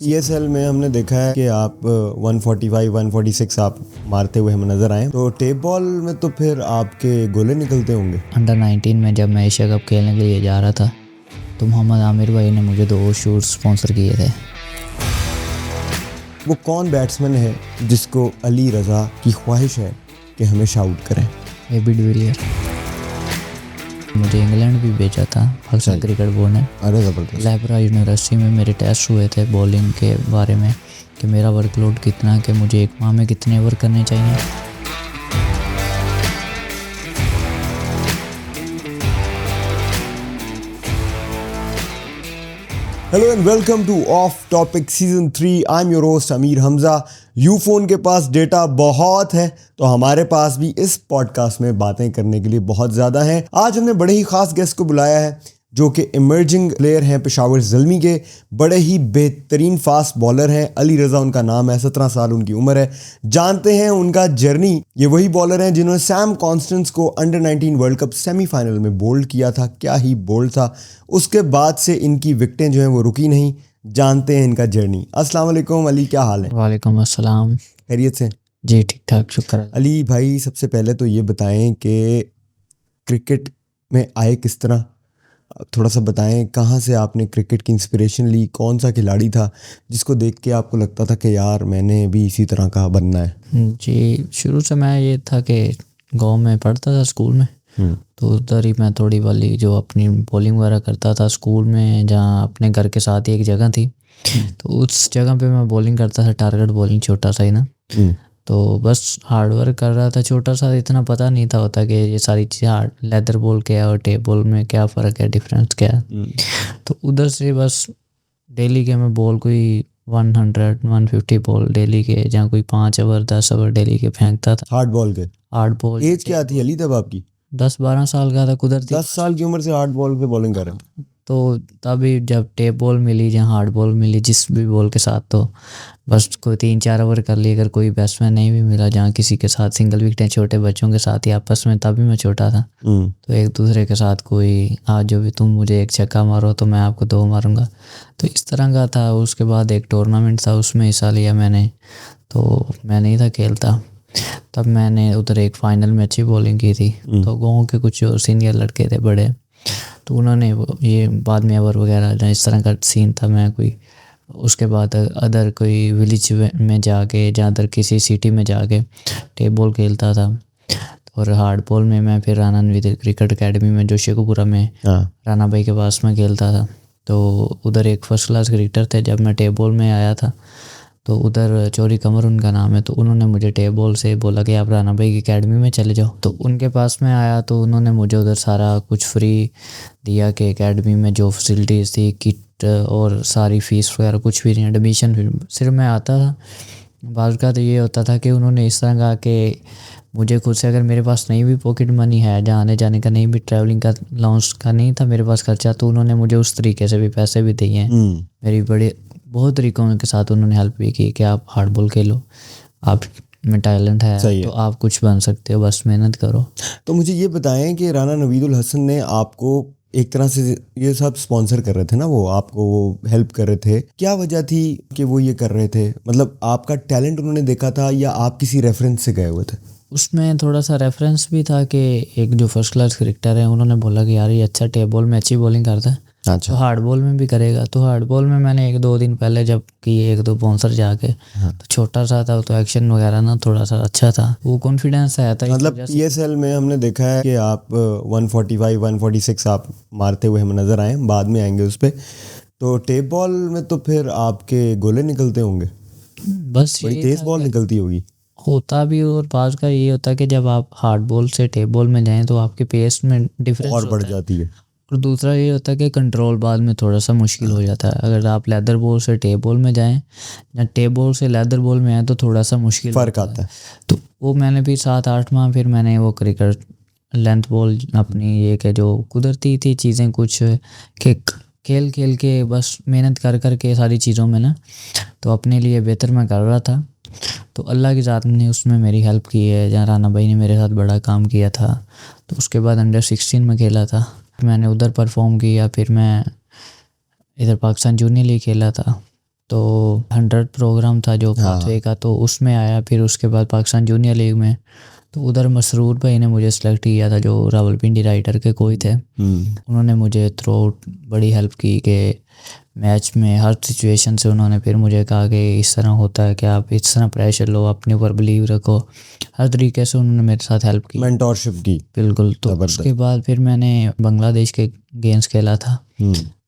ESL में हमने देखा है कि आप 145, 146 आप मारते हुए हमें नज़र आए। तो टेप बॉल में तो फिर आपके गोले निकलते होंगे। अंडर 19 में जब मैं एशिया कप खेलने के लिए जा रहा था तो मोहम्मद आमिर भाई ने मुझे 2 शूट्स स्पॉन्सर किए थे। वो कौन बैट्समैन है जिसको अली रज़ा की ख्वाहिश है कि हमेशा आउट करें? AB de Villiers. मुझे इंग्लैंड भी भेजा था पाकिस्तान क्रिकेट बोर्ड ने। अरे ज़बरदस्त। लेब्रा यूनिवर्सिटी में मेरे टेस्ट हुए थे बॉलिंग के बारे में कि मेरा वर्कलोड कितना है, कि मुझे एक माह में कितने ओवर करने चाहिए। Hello and welcome two of topic season 3। I am your host Amir Hamza. Ufone के पास डेटा बहुत है तो हमारे पास भी इस पॉडकास्ट में बातें करने के लिए बहुत ज़्यादा हैं। आज हमने बड़े ही ख़ास गेस्ट को बुलाया है जो कि इमर्जिंग प्लेयर हैं पेशावर ज़ल्मी के। बड़े ही बेहतरीन फास्ट बॉलर हैं। अली रज़ा उनका नाम है, 17 साल उनकी उम्र है। जानते हैं उनका जर्नी। ये वही बॉलर हैं जिन्होंने सैम कॉन्स्टेंस को अंडर 19 वर्ल्ड कप सेमीफाइनल में बोल्ड किया था। क्या ही बोल्ड था। उसके बाद से इनकी विकेटें जो हैं वो रुकी नहीं। जानते हैं इनका जर्नी। अस्सलाम वालेकुम अली, क्या हाल है? वालेकुम अस्सलाम। खैरियत से? जी ठीक ठाक, शुक्र। अली भाई, सबसे पहले तो ये बताएं कि क्रिकेट में आए किस तरह, थोड़ा सा बताएं। कहाँ से आपने क्रिकेट की इंस्पिरेशन ली? कौन सा खिलाड़ी था जिसको देख के आपको लगता था कि यार मैंने भी इसी तरह का बनना है? जी, शुरू से मैं ये था कि गांव में पढ़ता था स्कूल में, तो उधर ही मैं थोड़ी वाली जो अपनी बॉलिंग वगैरह करता था स्कूल में, जहाँ अपने घर के साथ ही एक जगह थी, तो उस जगह पे मैं बॉलिंग करता था। टारगेट बॉलिंग, छोटा सा ही ना। तो बस हार्ड वर्क कर रहा था, छोटा सा, इतना पता नहीं था होता कि ये सारी चीज़ें हार्ड, लेदर बॉल क्या है और टेप बॉल में क्या फ़र्क है, डिफरेंस क्या है। तो उधर से बस डेली के मैं बॉल कोई 100-150 बॉल डेली के, जहाँ कोई 5 ओवर 10 ओवर डेली के फेंकता था। हार्ड बॉल के? Hard ball. एज क्या थी अली तब आपकी? 10-12 साल का था, कुदरती 10 साल की उम्र से हार्ड बॉल पे बॉलिंग कर रहे हैं? तो तभी जब टेप बॉल मिली, जहाँ हार्ड बॉल मिली, जिस भी बॉल के साथ, तो बस कोई 3-4 ओवर कर लिए। अगर कोई बैट्समैन नहीं भी मिला जहाँ किसी के साथ सिंगल विकेटें, छोटे बच्चों के साथ ही आपस में, तभी मैं छोटा था, तो एक दूसरे के साथ कोई आज जो भी तुम मुझे एक छक्का मारो तो मैं आपको 2 मारूंगा, तो इस तरह का था। उसके बाद एक टूर्नामेंट था, उसमें हिस्सा लिया मैंने। तो मैं नहीं था खेलता तब, मैंने उधर एक फ़ाइनल में अच्छी बॉलिंग की थी। तो गाँव के कुछ जो सीनियर लड़के थे बड़े, तो उन्होंने ये बाद में ओवर वगैरह इस तरह का सीन था। मैं कोई उसके बाद अदर कोई विलेज में जाके, जहाँ अदर किसी सिटी में जाके टेप बॉल खेलता था। और हार्ड बॉल में मैं फिर राना नवीद क्रिकेट अकेडमी में, जो शेखुपुरा में राना भाई के पास में खेलता था। तो उधर एक फर्स्ट क्लास क्रिकेटर थे। जब मैं टेप बॉल में आया था तो उधर चौरी कमर उनका नाम है, तो उन्होंने मुझे टेप बॉल से बोला कि आप राना भाई की अकेडमी में चले जाओ। तो उनके पास में आया तो उन्होंने मुझे उधर सारा कुछ फ्री दिया कि अकेडमी में जो फैसिलिटीज़ थी, किट और सारी फ़ीस वगैरह कुछ भी नहीं, एडमिशन सिर्फ मैं आता था। बात का तो ये होता था कि उन्होंने इस तरह कहा कि मुझे खुद से, अगर मेरे पास नहीं भी पॉकेट मनी है, जहाँ आने जाने का नहीं भी, ट्रैवलिंग का लॉन्च का नहीं था मेरे पास खर्चा, तो उन्होंने मुझे उस तरीके से भी पैसे भी दिए हैं। मेरी बड़े बहुत तरीक़ों के साथ उन्होंने हेल्प भी की कि आप हार्ड बॉल खेलो, आप में टैलेंट है तो आप कुछ बन सकते हो, बस मेहनत करो। तो मुझे ये बताएं कि राना नवीदुल हसन ने आपको एक तरह से ये सब स्पॉन्सर कर रहे थे ना, वो आपको वो हेल्प कर रहे थे। क्या वजह थी कि वो ये कर रहे थे? मतलब आपका टैलेंट उन्होंने देखा था या आप किसी रेफरेंस से गए हुए थे? उसमें थोड़ा सा रेफरेंस भी था कि एक जो फर्स्ट क्लास क्रिकेटर है, उन्होंने बोला कि यार ये अच्छा टेप बॉल में अच्छी बॉलिंग करता है, अच्छा, तो हार्ड बॉल में भी करेगा। तो हार्ड बॉल में मैंने 1-2 दिन पहले जब किए, 1-2 बाउंसर जाके, तो छोटा सा था तो एक्शन वगैरह ना थोड़ा सा अच्छा था, वो कॉन्फिडेंस आया था। मतलब ESL में हमने देखा है कि आप 145, 146 आप मारते हुए हमें नज़र आए, बाद में आएंगे उस पर। तो टेप बॉल में तो फिर आपके गोले निकलते होंगे, बस बड़ी तेज़ बॉल निकलती होगी। होता भी, और बात का ये होता है कि जब आप हार्ड बॉल से टेप बॉल में जाएं तो आपके पेस में डिफरेंस और बढ़ जाती है। और दूसरा ये होता है कि कंट्रोल बाद में थोड़ा सा मुश्किल हो जाता है। अगर आप लेदर बॉल से टेप बॉल में जाएं या टेप बॉल से लेदर बॉल में आए तो थोड़ा सा मुश्किल फ़र्क आता है। तो वो मैंने भी 7-8 माह फिर मैंने वो क्रिकेट लेंथ बॉल अपनी, ये कि जो कुदरती थी चीज़ें कुछ कि खेल खेल के, बस मेहनत कर कर के सारी चीज़ों में ना, तो अपने लिए बेहतर मैं कर रहा था। तो अल्लाह की ज़ात ने उसमें मेरी हेल्प की है। जहाँ राना भाई ने मेरे साथ बड़ा काम किया था, तो उसके बाद अंडर 16 में खेला था मैंने, उधर परफॉर्म किया। फिर मैं इधर पाकिस्तान जूनियर लीग खेला था, तो 100 प्रोग्राम था जो पाथवे का, तो उसमें आया। फिर उसके बाद पाकिस्तान जूनियर लीग में, तो उधर मसरूर भाई ने मुझे सेलेक्ट किया था, जो रावलपिंडी राइडर के कोच थे। उन्होंने मुझे थ्रू आउट बड़ी हेल्प की कि मैच में हर सिचुएशन से उन्होंने फिर मुझे कहा कि इस तरह होता है कि आप इस तरह प्रेशर लो, अपने ऊपर बिलीव रखो, हर तरीके से उन्होंने मेरे साथ हेल्प की, मेंटोरशिप की। बिल्कुल। तो उसके बाद फिर मैंने बांग्लादेश के गेम्स खेला था,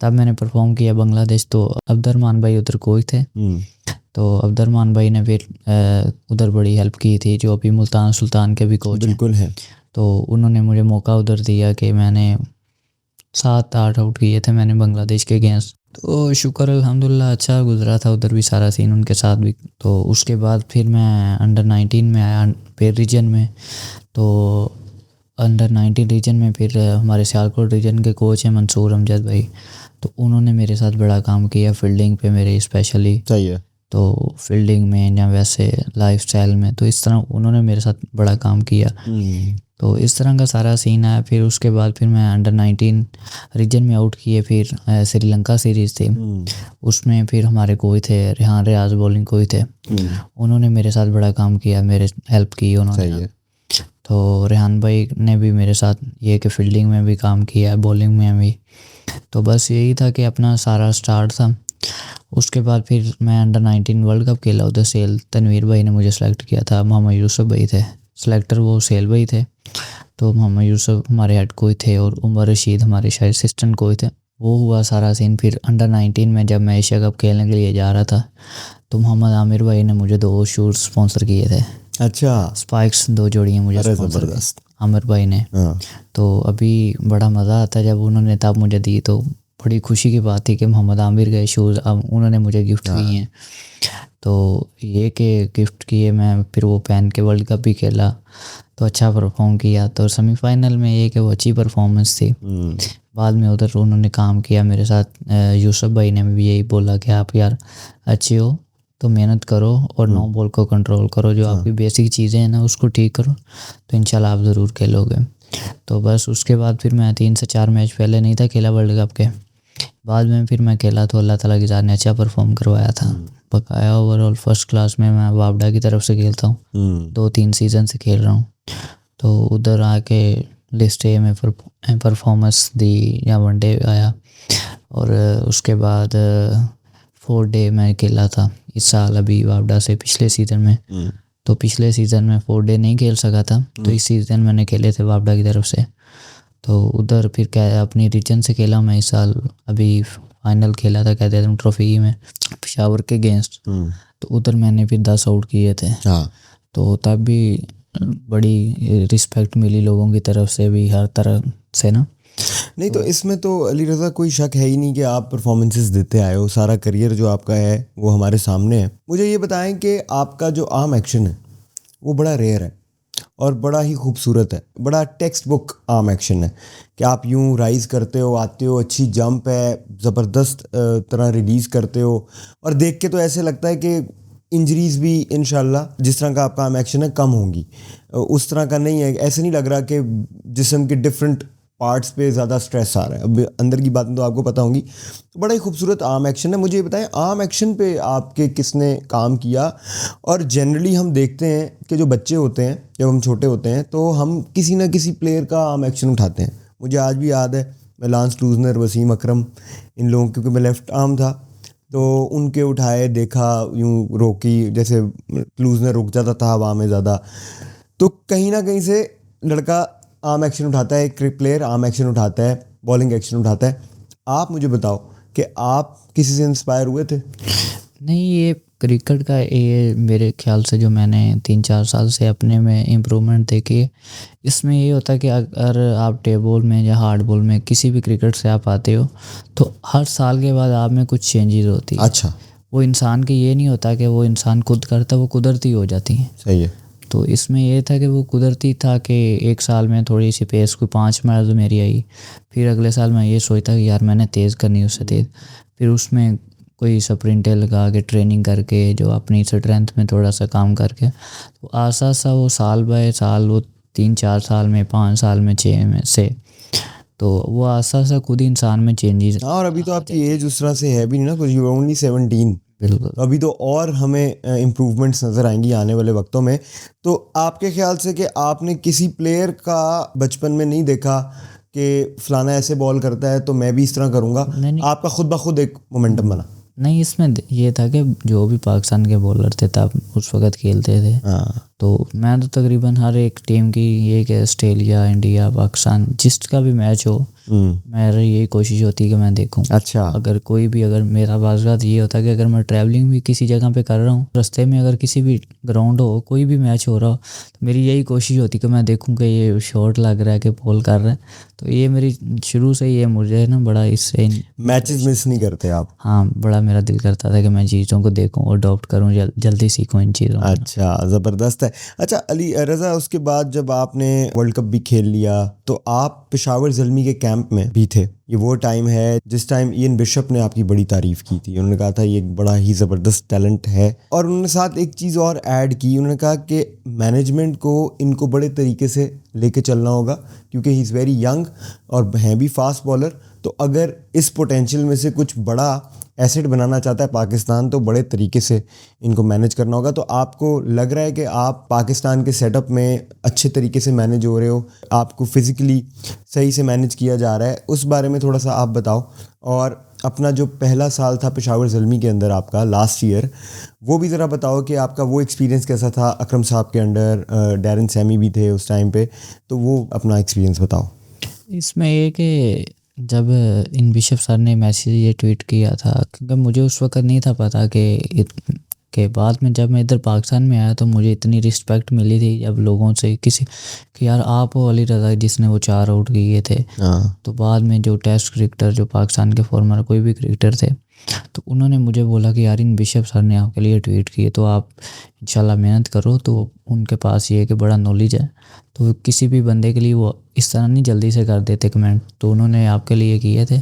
तब मैंने परफॉर्म किया बांग्लादेश। तो अब्दुर्रहमान भाई उधर कोच थे, तो अब्दुर्रहमान भाई ने फिर उधर बड़ी हेल्प की थी, जो अभी मुल्तान सुल्तान के भी कोच बिल्कुल है। तो उन्होंने मुझे मौका उधर दिया कि मैंने 7-8 आउट किए थे मैंने बांग्लादेश के गेम्स। तो शुक्र अल्हम्दुलिल्लाह अच्छा गुजरा था उधर भी सारा सीन उनके साथ भी। तो उसके बाद फिर मैं अंडर 19 में आया फिर रीजन में। तो अंडर 19 रीजन में फिर हमारे सियालकोट रीजन के कोच हैं मंसूर अमजद भाई, तो उन्होंने मेरे साथ बड़ा काम किया फील्डिंग पे मेरे स्पेशली। सही है। तो फील्डिंग में या वैसे लाइफस्टाइल में, तो इस तरह उन्होंने मेरे साथ बड़ा काम किया। तो इस तरह का सारा सीन आया। फिर उसके बाद फिर मैं अंडर 19 रीजन में आउट किए। फिर श्रीलंका सीरीज़ थी, उसमें फिर हमारे कोच थे रेहान रियाज बॉलिंग कोच थे, उन्होंने मेरे साथ बड़ा काम किया, मेरे हेल्प की उन्होंने। तो रेहान भाई ने भी मेरे साथ ये कि फील्डिंग में भी काम किया, बॉलिंग में भी। तो बस यही था कि अपना सारा स्टार्ट था। उसके बाद फिर मैं अंडर 19 वर्ल्ड कप खेला, उधर सेल तनवीर भाई ने मुझे सेलेक्ट किया था, मोहम्मद यूसुफ भाई थे सेलेक्टर, वो सेल भाई थे। तो मोहम्मद यूसुफ हमारे हेड कोच थे और उमर रशीद हमारे शायद असिस्टेंट कोच थे। वो हुआ सारा सीन। फिर अंडर 19 में जब मैं एशिया कप खेलने के लिए जा रहा था, तो मोहम्मद आमिर भाई ने मुझे 2 शूज़ स्पॉन्सर किए थे। अच्छा, स्पाइक्स 2 जोड़ियाँ मुझे स्पॉन्सर की आमिर भाई ने। तो अभी बड़ा मज़ा आता जब उन्होंने तब मुझे दी, तो बड़ी खुशी की बात थी कि मोहम्मद आमिर के शूज़ अब उन्होंने मुझे गिफ्ट किए हैं। तो ये कि गिफ्ट किए, मैं फिर वो पहन के वर्ल्ड कप भी खेला, तो अच्छा परफॉर्म किया। तो सेमीफाइनल में ये कि वो अच्छी परफॉर्मेंस थी। बाद में उधर उन्होंने काम किया मेरे साथ। यूसुफ भाई ने भी यही बोला कि आप यार अच्छे हो तो मेहनत करो और 9 बॉल को कंट्रोल करो, जो आपकी बेसिक चीज़ें हैं ना उसको ठीक करो, तो इंशाल्लाह आप ज़रूर खेलोगे। तो बस उसके बाद फिर मैं 3 से 4 मैच पहले नहीं था खेला वर्ल्ड कप के, बाद में फिर मैं खेला तो अल्लाह ताला की ज़ात ने अच्छा परफॉर्म करवाया था। बकाया ओवरऑल फर्स्ट क्लास में मैं वापडा की तरफ से खेलता हूँ, 2-3 सीज़न से खेल रहा हूँ। तो उधर आके लिस्ट ए में परफॉर्मेंस दी या वनडे आया, और उसके बाद 4 डे मैं खेला था इस साल अभी वापडा से पिछले सीज़न में। तो पिछले सीज़न में 4 डे नहीं खेल सका था, तो इस सीज़न मैंने खेले थे वापडा की तरफ से। तो उधर फिर क्या अपनी रीजन से खेला मैं इस साल, अभी फाइनल खेला था कहते थे ट्रॉफी में पेशावर के अगेंस्ट। तो उधर मैंने फिर 10 आउट किए थे। तो तब भी बड़ी रिस्पेक्ट मिली लोगों की तरफ से भी, हर तरह से ना। नहीं तो इसमें तो अली रज़ा कोई शक है ही नहीं कि आप परफॉर्मेंसेस देते आए हो, सारा करियर जो आपका है वो हमारे सामने है। मुझे ये बताएं कि आपका जो आर्म एक्शन है वो बड़ा रेयर है और बड़ा ही खूबसूरत है, बड़ा टेक्स्ट बुक आर्म एक्शन है कि आप यूं राइज़ करते हो, आते हो, अच्छी जंप है, ज़बरदस्त तरह रिलीज़ करते हो, और देख के तो ऐसे लगता है कि इंजरीज़ भी इंशाल्लाह जिस तरह का आपका आर्म एक्शन है कम होंगी, उस तरह का नहीं है। ऐसे नहीं लग रहा कि जिस्म के डिफरेंट पार्ट्स पे ज़्यादा स्ट्रेस आ रहा है। अब अंदर की बातें तो आपको पता होंगी। तो बड़ा ही खूबसूरत आर्म एक्शन है। मुझे ये बताएं आर्म एक्शन पे आपके किसने काम किया? और जनरली हम देखते हैं कि जो बच्चे होते हैं जब हम छोटे होते हैं तो हम किसी ना किसी प्लेयर का आर्म एक्शन उठाते हैं। मुझे आज भी याद है, मैं लांस लूजनर, वसीम अकरम, इन लोगों, क्योंकि मैं लेफ़्ट आर्म था तो उनके उठाए, देखा, यूँ रोकी, जैसे लूजनर रुक जाता था हवा में ज़्यादा, तो कहीं ना कहीं से लड़का आर्म एक्शन उठाता है, एक प्लेयर आर्म एक्शन उठाता है, बॉलिंग एक्शन उठाता है। आप मुझे बताओ कि आप किसी से इंस्पायर हुए थे? नहीं, ये क्रिकेट का ये मेरे ख्याल से जो मैंने 3-4 साल से अपने में इम्प्रूवमेंट देखी है, इसमें ये होता है कि अगर आप टेप बॉल में या हार्ड बॉल में किसी भी क्रिकेट से आप आते हो तो हर साल के बाद आप में कुछ चेंजेस होती है। अच्छा, वो इंसान के ये नहीं होता कि वो इंसान खुद करता, वो कुदरती हो जाती है। सही है। तो इसमें ये था कि वो कुदरती था कि एक साल में थोड़ी सी पेस कोई 5 माइल तो मेरी आई, फिर अगले साल मैं ये सोचता कि यार मैंने तेज़ करनी उससे तेज़, फिर उसमें कोई स्प्रिंटें लगा के ट्रेनिंग करके जो अपनी स्ट्रेंथ में थोड़ा सा काम करके, तो आसा सा वो साल बाय साल, वो 3-4 साल में, 5 साल में, 6 में से, तो वो आसा सा खुद ही इंसान में चेंजेस। हाँ, और अभी तो आपकी एज उस तरह से है भी नहीं ना कुछ, यू ओनली 17। बिल्कुल। तो अभी तो और हमें इम्प्रूवमेंट्स नज़र आएंगी आने वाले वक्तों में। तो आपके ख्याल से कि आपने किसी प्लेयर का बचपन में नहीं देखा कि फलाना ऐसे बॉल करता है तो मैं भी इस तरह करूँगा, नहीं आपका खुद ब खुद एक मोमेंटम बना? नहीं, इसमें ये था कि जो भी पाकिस्तान के बॉलर थे तब उस वक्त खेलते थे, हाँ। तो मैं तो तकरीबन हर एक टीम की, ये कि ऑस्ट्रेलिया, इंडिया, पाकिस्तान, जिसका भी मैच हो मेरी यही कोशिश होती है कि मैं देखूं। अच्छा। अगर कोई भी, अगर मेरा बाज़ात ये होता है कि अगर मैं ट्रैवलिंग भी किसी जगह पे कर रहा हूँ, रास्ते में अगर किसी भी ग्राउंड हो, कोई भी मैच हो रहा हो, तो मेरी यही कोशिश होती है कि मैं देखूं कि ये शॉट लग रहा है कि बॉल कर रहा है। तो ये मेरी शुरू से ये मुझे ना बड़ा इससे मैचेस मिस नहीं करते आप? हाँ, बड़ा मेरा दिल करता था कि मैं चीज़ों को देखूं और अडॉप्ट करूं, जल्दी सीखूं इन चीज़ों को। अच्छा, ज़बरदस्त है। अच्छा अली रज़ा, उसके बाद जब आपने वर्ल्ड कप भी खेल लिया तो आप पेशावर ज़ल्मी के कैंप में भी थे। ये वो टाइम है जिस टाइम इयन बिशप ने आपकी बड़ी तारीफ़ की थी। उन्होंने कहा था ये एक बड़ा ही ज़बरदस्त टैलेंट है, और उन्होंने साथ एक चीज़ और ऐड की। उन्होंने कहा कि मैनेजमेंट को इनको बड़े तरीके से लेके चलना होगा क्योंकि ही इज़ वेरी यंग और हैं भी फास्ट बॉलर। तो अगर इस पोटेंशियल में से कुछ बड़ा एसेट बनाना चाहता है पाकिस्तान तो बड़े तरीके से इनको मैनेज करना होगा। तो आपको लग रहा है कि आप पाकिस्तान के सेटअप में अच्छे तरीके से मैनेज हो रहे हो, आपको फिज़िकली सही से मैनेज किया जा रहा है, उस बारे में थोड़ा सा आप बताओ। और अपना जो पहला साल था पेशावर ज़ल्मी के अंदर आपका, लास्ट ईयर, वो भी ज़रा बताओ कि आपका वो एक्सपीरियंस कैसा था। अकरम साहब के अंडर डैरन सैमी भी थे उस टाइम पे, तो वो अपना एक्सपीरियंस बताओ। इसमें ये कि जब इन बिशप सर ने मैसेज ये ट्वीट किया था, क्योंकि मुझे उस वक्त नहीं था पता कि बाद में जब मैं इधर पाकिस्तान में आया तो मुझे इतनी रिस्पेक्ट मिली थी जब लोगों से किसी कि यार आप हो अली रज़ा जिसने वो 4 आउट किए थे। तो बाद में जो टेस्ट क्रिकेटर, जो पाकिस्तान के फॉर्मर कोई भी क्रिकेटर थे, तो उन्होंने मुझे बोला कि यार इन बिशप सर ने आपके लिए ट्वीट किए तो आप इंशाल्लाह मेहनत करो। तो उनके पास ये कि बड़ा नॉलेज है, तो किसी भी बंदे के लिए वो इस तरह नहीं जल्दी से कर देते कमेंट, तो उन्होंने आपके लिए किए थे।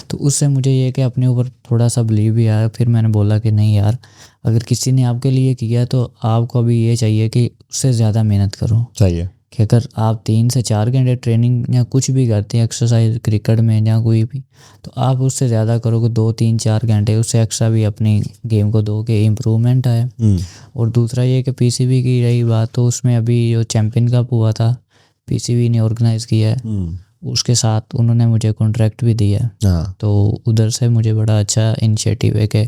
तो उससे मुझे ये कि अपने ऊपर थोड़ा सा बिलीव भी आया। फिर मैंने बोला कि नहीं यार, अगर किसी ने आपके लिए किया तो आपको अभी ये चाहिए कि उससे ज़्यादा मेहनत करो। चाहिए कि अगर आप 3 से 4 घंटे ट्रेनिंग या कुछ भी करते हैं, एक्सरसाइज क्रिकेट में या कोई भी, तो आप उससे ज़्यादा करोगे 2, 3, 4 घंटे, उससे एक्स्ट्रा भी अपनी गेम को दो कि इम्प्रूवमेंट आए। और दूसरा ये कि पीसीबी की रही बात, तो उसमें अभी जो चैम्पियन कप हुआ था पीसीबी ने ऑर्गेनाइज़ किया है, उसके साथ उन्होंने मुझे कॉन्ट्रैक्ट भी दिया है। तो उधर से मुझे बड़ा अच्छा इनिशिएटिव है कि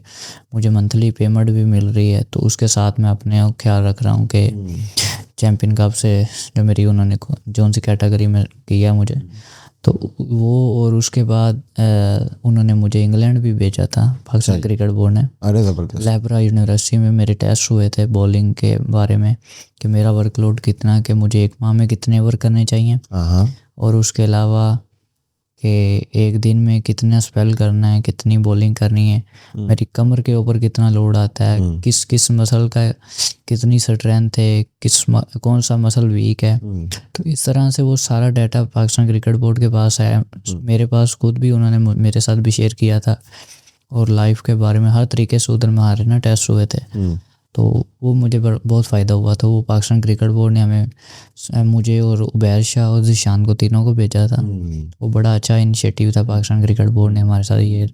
मुझे मंथली पेमेंट भी मिल रही है। तो उसके साथ मैं अपने ख्याल रख रहा हूँ कि चैम्पियन कप से जो मेरी उन्होंने जोन सी कैटेगरी में किया मुझे, तो वो, और उसके बाद उन्होंने मुझे इंग्लैंड भी भेजा था पाकिस्तान क्रिकेट बोर्ड ने। अरे ज़बरदस्त। लेब्रा यूनिवर्सिटी में मेरे टेस्ट हुए थे बॉलिंग के बारे में कि मेरा वर्कलोड कितना, कि मुझे एक माह में कितने ओवर करने चाहिए, और उसके अलावा कि एक दिन में कितना स्पेल करना है, कितनी बॉलिंग करनी है, मेरी कमर के ऊपर कितना लोड आता है, किस किस मसल का कितनी स्ट्रेंथ है, कौन सा मसल वीक है। तो इस तरह से वो सारा डाटा पाकिस्तान क्रिकेट बोर्ड के पास है, मेरे पास खुद भी उन्होंने मेरे साथ भी शेयर किया था, और लाइफ के बारे में हर तरीके से उधर हमारे ना टेस्ट हुए थे। तो वो मुझे बहुत फ़ायदा हुआ था। वो पाकिस्तान क्रिकेट बोर्ड ने मुझे और उबैर शाह और ज़िशान को, तीनों को भेजा था। वो बड़ा अच्छा इनिशिएटिव था। पाकिस्तान क्रिकेट बोर्ड ने हमारे साथ ये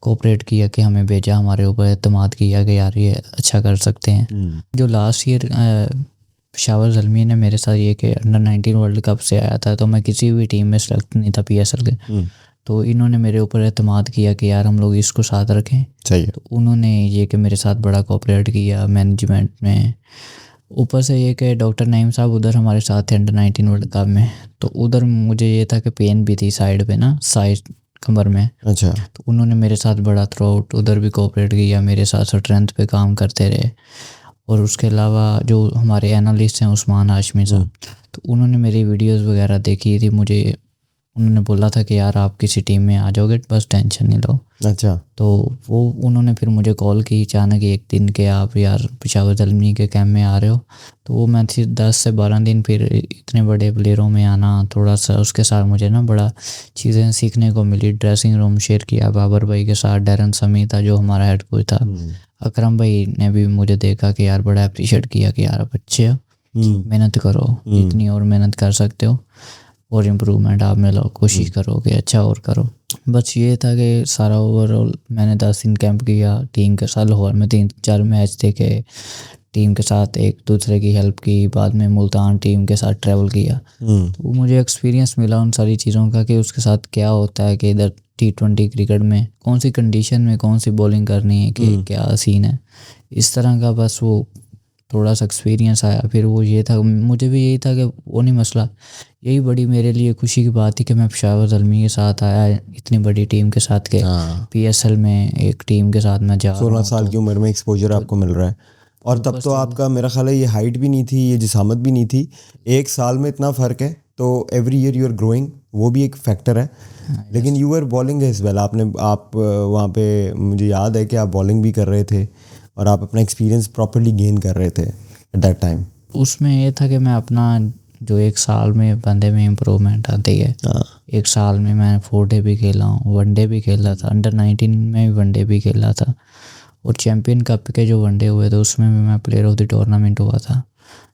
कोऑपरेट किया कि हमें भेजा, हमारे ऊपर एतमाद किया कि यार ये अच्छा कर सकते हैं। जो लास्ट ईयर पेशावर ज़ल्मी ने मेरे साथ ये कि अंडर 19 वर्ल्ड कप से आया था, तो मैं किसी भी टीम में सेलेक्ट नहीं था PSL के, तो इन्होंने मेरे ऊपर एतमाद किया कि यार हम लोग इसको साथ रखें। चाहिए। तो उन्होंने ये कि मेरे साथ बड़ा कोऑपरेट किया मैनेजमेंट में। ऊपर से ये कि डॉक्टर नईम साहब उधर हमारे साथ थे अंडर 19 वर्ल्ड कप में, तो उधर मुझे ये था कि पेन भी थी साइड पे ना, साइड कमर में। अच्छा। तो उन्होंने मेरे साथ बड़ा थ्रू आउट उधर भी कोऑपरेट किया, मेरे साथ स्ट्रेंथ पे काम करते रहे। और उसके अलावा जो हमारे एनालिस्ट हैं उस्मान हाशमी साहब, तो उन्होंने मेरी वीडियोस वगैरह देखी थी, मुझे उन्होंने बोला था कि यार आप किसी टीम में आ जाओगे, बस टेंशन नहीं लो। अच्छा। तो वो उन्होंने फिर मुझे कॉल की अचानक एक दिन के आप यार पेशावर ज़ल्मी के कैंप में आ रहे हो। तो वो मैं थी 10 से 12 दिन, फिर इतने बड़े प्लेयरों में आना, थोड़ा सा उसके साथ मुझे ना बड़ा चीज़ें सीखने को मिली। ड्रेसिंग रूम शेयर किया बाबर भाई के साथ, डैरन समी था जो हमारा हेड कोच था, अकरम भाई ने भी मुझे देखा कि यार बड़ा अप्रिशिएट किया कि यार आप अच्छे हो, मेहनत करो, इतनी और मेहनत कर सकते हो। और इम्प्रूवमेंट आप में लो, कोशिश करोगे अच्छा और करो। बस ये था कि सारा ओवरऑल मैंने 10 दिन कैंप किया टीम के साथ, लाहौर में 3-4 मैच देखे, टीम के साथ एक दूसरे की हेल्प की, बाद में मुल्तान टीम के साथ ट्रैवल किया। तो मुझे एक्सपीरियंस मिला उन सारी चीज़ों का कि उसके साथ क्या होता है कि इधर T20 क्रिकेट में कौन सी कंडीशन में कौन सी बॉलिंग करनी है, कि क्या सीन है, इस तरह का बस वो थोड़ा सा एक्सपीरियंस आया। फिर वो ये था, मुझे भी यही था कि वो नहीं मसला, यही बड़ी मेरे लिए खुशी की बात थी कि मैं पेशावर ज़ल्मी के साथ आया इतनी बड़ी टीम के साथ के PSL में एक टीम के साथ मैं जा रहा 16 हूँ। साल की उम्र में एक्सपोजर आपको मिल रहा है, और तब तो आपका मेरा ख्याल है ये हाइट भी नहीं थी, ये जिसामत भी नहीं थी, एक साल में इतना फ़र्क है, तो every year you are growing, वो भी एक फैक्टर है। लेकिन you are bowling as well, आप वहाँ पे मुझे याद है कि आप बॉलिंग भी कर रहे थे और आप अपना एक्सपीरियंस प्रॉपर्ली गेन कर रहे थे एट दैट टाइम। उसमें ये था कि मैं अपना जो एक साल में बंदे में इम्प्रूवमेंट आती है, एक साल में मैं 4 डे भी खेला हूँ, 1 डे भी खेला था, अंडर 19 में भी 1 डे भी खेला था, और चैम्पियन कप के जो 1 डे हुए थे उसमें भी मैं प्लेयर ऑफ द टूर्नामेंट हुआ था,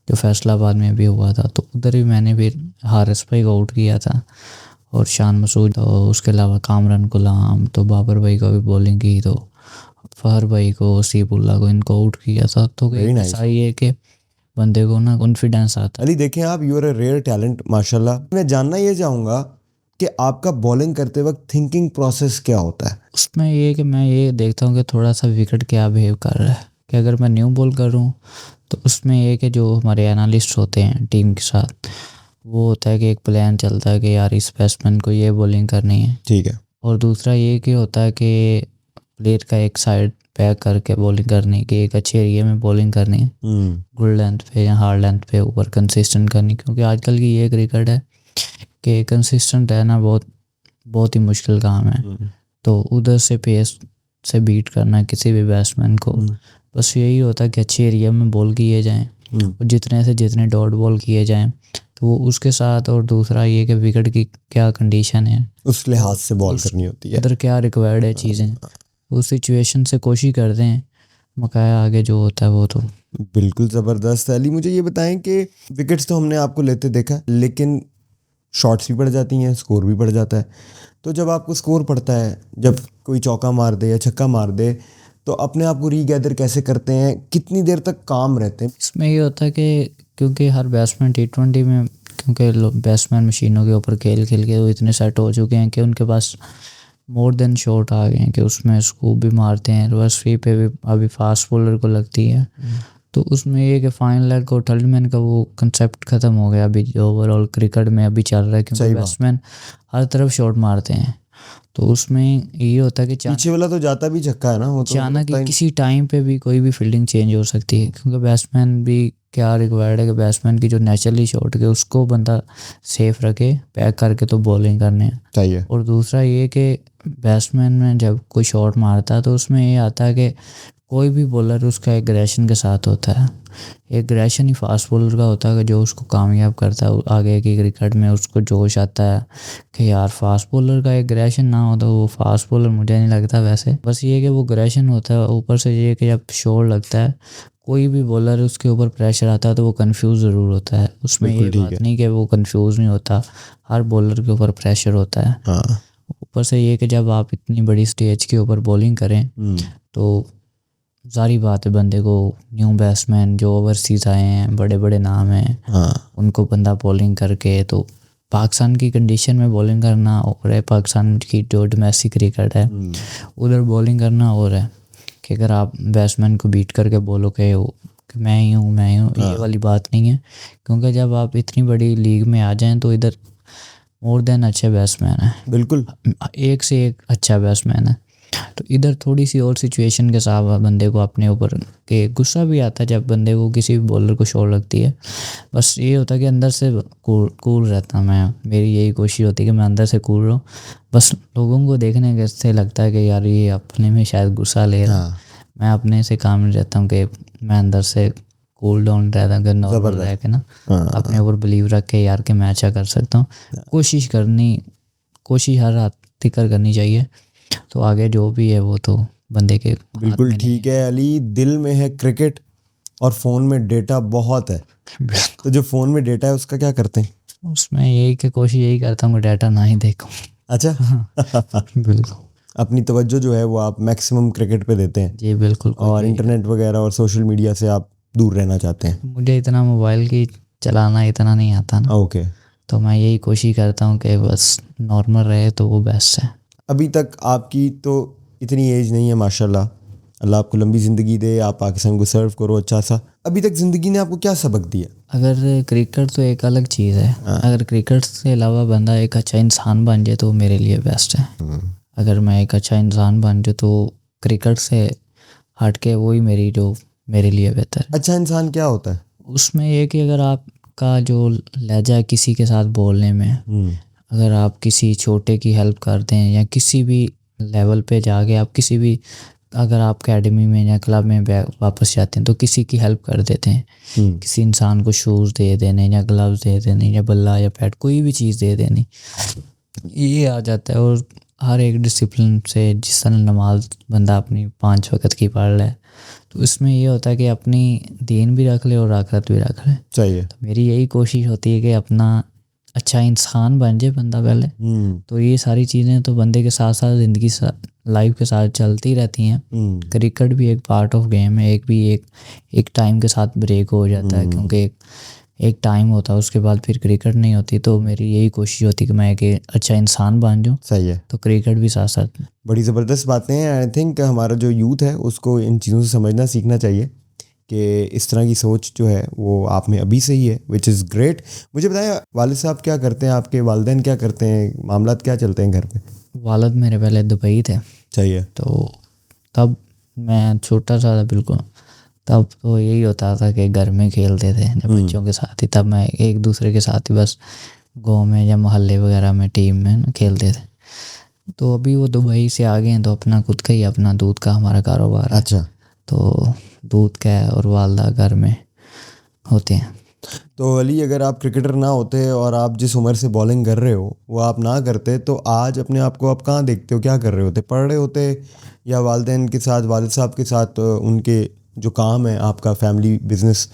जो फैसलाबाद में भी हुआ था। तो उधर भी मैंने भी हारिस भाई को आउट किया था, और शान मसूद, तो उसके अलावा कामरान गुलाम, तो बाबर भाई को भी बॉलिंग की, तो फहर भाई को, सीबुल्ला को, इनको आउट किया था। तो ऐसा ही है कि बंदे को ना कॉन्फिडेंस आता है। अली देखें आप, you are a rare talent माशाल्लाह। मैं जानना ये चाहूँगा कि आपका बॉलिंग करते वक्त थिंकिंग प्रोसेस क्या होता है? उसमें ये कि मैं ये देखता हूँ कि थोड़ा सा विकेट क्या बिहेव कर रहा है, कि अगर मैं न्यू बॉल कर रहा हूँ तो उसमें ये कि जो हमारे एनालिस्ट होते हैं टीम के साथ, वो होता है कि एक प्लान चलता है कि यार इस बैट्समैन को ये बॉलिंग करनी है, ठीक है, और दूसरा ये कि होता है कि प्लेयर का एक साइड पैक करके बॉलिंग करनी, कि एक अच्छे एरिया में बॉलिंग करनी है, गुड लेंथ पे या हार्ड लेंथ पे ऊपर कंसिस्टेंट करनी, क्योंकि आजकल की ये क्रिकेट है कि कंसिस्टेंट रहना बहुत बहुत ही मुश्किल काम है। तो उधर से पेस से बीट करना किसी भी बैट्समैन को, बस यही होता है कि अच्छे एरिया में बॉल किए जाएं, और जितने से जितने डॉट बॉल किए जाएं, तो वो उसके साथ, और दूसरा ये कि विकेट की क्या कंडीशन है उस लिहाज से बॉल करनी होती है, उधर क्या रिक्वायर्ड है चीज़ें, उस सिचुएशन से कोशिश करते हैं, मकाया आगे जो होता है वो। तो बिल्कुल ज़बरदस्त। अली मुझे ये बताएं कि विकेट्स तो हमने आपको लेते देखा, लेकिन शॉट्स भी पड़ जाती हैं, स्कोर भी पड़ जाता है। तो जब आपको स्कोर पड़ता है, जब कोई चौका मार दे या छक्का मार दे, तो अपने आप को रीगैदर कैसे करते हैं, कितनी देर तक काम रहते हैं? इसमें ये होता है कि क्योंकि हर बैट्समैन T20 में, क्योंकि बैट्समैन मशीनों के ऊपर खेल खेल के वो इतने सेट हो चुके हैं कि उनके पास मोर देन शॉट आ गए हैं, कि उसमें स्कूप भी मारते हैं, रिवर्स स्वीप पे भी अभी फास्ट बॉलर को लगती है। तो उसमें ये कि फाइनल लेग और थर्ड मैन का वो कंसेप्ट ख़त्म हो गया अभी जो ओवरऑल क्रिकेट में अभी चल रहा है, क्योंकि बैट्समैन हर तरफ शॉट मारते हैं। तो उसमें ये होता है कि पीछे वाला तो जाता भी छक्का है ना, वो तो अचानक कि किसी टाइम पे भी कोई भी फील्डिंग चेंज हो सकती है, क्योंकि बैट्समैन भी क्या रिक्वायर्ड है कि बैट्समैन की जो नेचुरली शॉट के उसको बंदा सेफ रखे, पैक करके तो बॉलिंग करने चाहिए। और दूसरा ये कि बैट्समैन में जब कोई शॉट मारता है तो उसमें ये आता है कि कोई भी बॉलर उसका एग्रेशन के साथ होता है, एग्रेशन ही फास्ट बॉलर का होता है जो उसको कामयाब करता है आगे की क्रिकेट में। उसको जोश आता है कि यार फास्ट बॉलर का एग्रेशन ना हो तो वो फास्ट बॉलर मुझे नहीं लगता वैसे। बस ये कि वो एग्रेशन होता है, ऊपर से ये कि जब शॉट लगता है कोई भी बॉलर उसके ऊपर प्रेशर आता है तो वो कंफ्यूज ज़रूर होता है। उसमें ये बात नहीं कि वो कंफ्यूज नहीं होता, हर बॉलर के ऊपर प्रेशर होता है। ऊपर से ये कि जब आप इतनी बड़ी स्टेज के ऊपर बॉलिंग करें तो सारी बात है, बंदे को न्यू बैट्समैन जो ओवरसीज आए हैं, बड़े बड़े नाम हैं, उनको बंदा बॉलिंग करके, तो पाकिस्तान की कंडीशन में बॉलिंग करना और है, पाकिस्तान की जो डोमेस्टिक क्रिकेट है उधर बॉलिंग करना और है कि अगर आप बैट्समैन को बीट करके बोलो कि मैं ही हूँ ये वाली बात नहीं है। क्योंकि जब आप इतनी बड़ी लीग में आ जाएं तो इधर मोर देन अच्छे बैट्समैन है, बिल्कुल एक से एक अच्छा बैट्समैन है। तो इधर थोड़ी सी और सिचुएशन के साथ बंदे को अपने ऊपर के गुस्सा भी आता है जब बंदे को किसी भी बॉलर को शॉट लगती है। बस ये होता है कि अंदर से कूल रहता मैं, मेरी यही कोशिश होती है कि मैं अंदर से कूल रहूँ। बस लोगों को देखने से लगता है कि यार ये अपने में शायद गुस्सा ले रहा है, मैं अपने से काम नहीं रहता हूँ कि मैं अंदर से कूल डाउन रहता हूँ, नॉर्मल रह के ना अपने ऊपर बिलीव रख के यार कि मैं अच्छा कर सकता हूँ। कोशिश हर हाथ तिकर करनी चाहिए, तो आगे जो भी है वो तो बंदे के बिल्कुल ठीक है। अली दिल में है क्रिकेट और फ़ोन में डेटा बहुत है, तो जो फ़ोन में डेटा है उसका क्या करते हैं? उसमें यही कि कोशिश यही करता हूँ कि डाटा ना ही देखूँ। अच्छा। बिल्कुल अपनी तवज्जो जो है वो आप मैक्सिमम क्रिकेट पे देते हैं जी, बिल्कुल। और इंटरनेट वगैरह और सोशल मीडिया से आप दूर रहना चाहते हैं। मुझे इतना मोबाइल की चलाना इतना नहीं आता ना, ओके। तो मैं यही कोशिश करता हूँ कि बस नॉर्मल रहे तो वो बेस्ट है। अभी तक आपकी तो इतनी एज नहीं है माशाल्लाह, अल्लाह आपको लंबी ज़िंदगी दे, आप पाकिस्तान को सर्व करो अच्छा सा। अभी तक ज़िंदगी ने आपको क्या सबक दिया? अगर क्रिकेट तो एक अलग चीज़ है, अगर क्रिकेट से अलावा बंदा एक अच्छा इंसान बन जाए तो मेरे लिए बेस्ट है। अगर मैं एक अच्छा इंसान बन जाऊँ तो क्रिकेट से हट के वही मेरे लिए बेहतर है। अच्छा इंसान क्या होता है? उसमें ये कि अगर आपका जो लहजा है किसी के साथ बोलने में, अगर आप किसी छोटे की हेल्प कर दें या किसी भी लेवल पे जाके आप किसी भी, अगर आप एकेडमी में या क्लब में वापस जाते हैं तो किसी की हेल्प कर देते हैं, किसी इंसान को शूज़ दे देने या ग्लव्स दे देने या बल्ला या पैड कोई भी चीज़ दे देनी, ये आ जाता है। और हर एक डिसिप्लिन से, जिस तरह नमाज बंदा अपनी 5 वक्त की पढ़ ले, तो इसमें ये होता है कि अपनी दीन भी रख ले और आखिरत भी रख ले। चाहिए। तो मेरी यही कोशिश होती है कि अपना अच्छा इंसान बन जाए बंदा पहले, तो ये सारी चीज़ें तो बंदे के साथ साथ ज़िंदगी लाइफ के साथ चलती रहती हैं। क्रिकेट भी एक पार्ट ऑफ गेम है, एक टाइम के साथ ब्रेक हो जाता है, क्योंकि एक टाइम होता है उसके बाद फिर क्रिकेट नहीं होती। तो मेरी यही कोशिश होती है कि मैं एक अच्छा इंसान बन जाऊँ। सही है। तो क्रिकेट भी साथ साथ। बड़ी ज़बरदस्त बातें हैं। आई थिंक हमारा जो यूथ है उसको इन चीज़ों से समझना सीखना चाहिए कि इस तरह की सोच जो है वो आप में अभी से ही है, विच इज़ ग्रेट। मुझे बताएं, वालिद साहब क्या करते हैं, आपके वालिदैन क्या करते हैं, मामलात क्या चलते हैं घर पे? वालिद मेरे पहले दुबई थे। चाहिए। तो तब मैं छोटा सा था बिल्कुल, तब तो यही होता था कि घर में खेलते थे बच्चों के साथ ही। तब मैं एक दूसरे के साथ ही बस गाँव में या मोहल्ले वगैरह में टीम में ना खेलते थे। तो अभी वो दुबई से आ गए हैं तो अपना खुद का ही अपना दूध का हमारा कारोबार है। अच्छा। तो दूध का है और वालदा घर में होते हैं। तो अली, अगर आप क्रिकेटर ना होते और आप जिस उम्र से बॉलिंग कर रहे हो वो आप ना करते, तो आज अपने आप को आप कहाँ देखते हो, क्या कर रहे होते? पढ़ रहे होते या वालिदैन के साथ, वालिद साहब के साथ उनके जो काम है आपका फैमिली बिजनेस,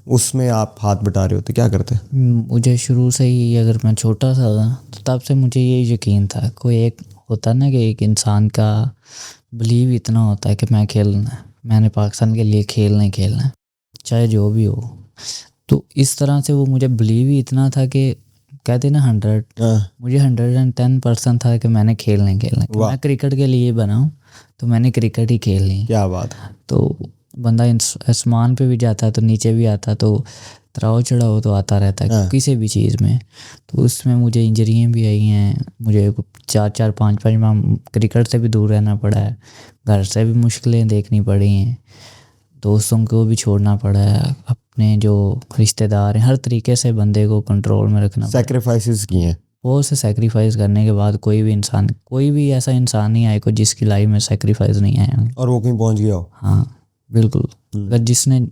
उसमें आप हाथ बटा रहे होते, क्या करते? मुझे शुरू से ही, अगर मैं छोटा सा था तो तब से मुझे ये यकीन था, कोई एक होता ना कि एक इंसान का बिलीव इतना होता है कि मैं खेलना है, मैंने पाकिस्तान के लिए खेलना ही खेलना है, चाहे जो भी हो। तो इस तरह से वो मुझे बिलीव ही इतना था कि कहते ना 100, मुझे 110% था कि मैंने खेलना ही खेलना है। मैं क्रिकेट के लिए बना हूँ तो मैंने क्रिकेट ही खेलनी। क्या बात। तो बंदा आसमान पे भी जाता है तो नीचे भी आता, तो तराव चढ़ाव तो आता रहता है किसी भी चीज़ में। तो उसमें मुझे इंजरियाँ भी आई हैं, मुझे 4-5 माह क्रिकेट से भी दूर रहना पड़ा है, घर से भी मुश्किलें देखनी पड़ी हैं, दोस्तों को भी छोड़ना पड़ा है, अपने जो रिश्तेदार हैं, हर तरीके से बंदे को कंट्रोल में रखना पड़ा। सैक्रिफाइसेस किए हैं। वो से सैक्रिफाइस करने के बाद कोई भी ऐसा इंसान नहीं आएगा जिसकी लाइफ में सैक्रिफाइस नहीं आया और वो कहीं पहुंच गया हो। हाँ बिल्कुल। अगर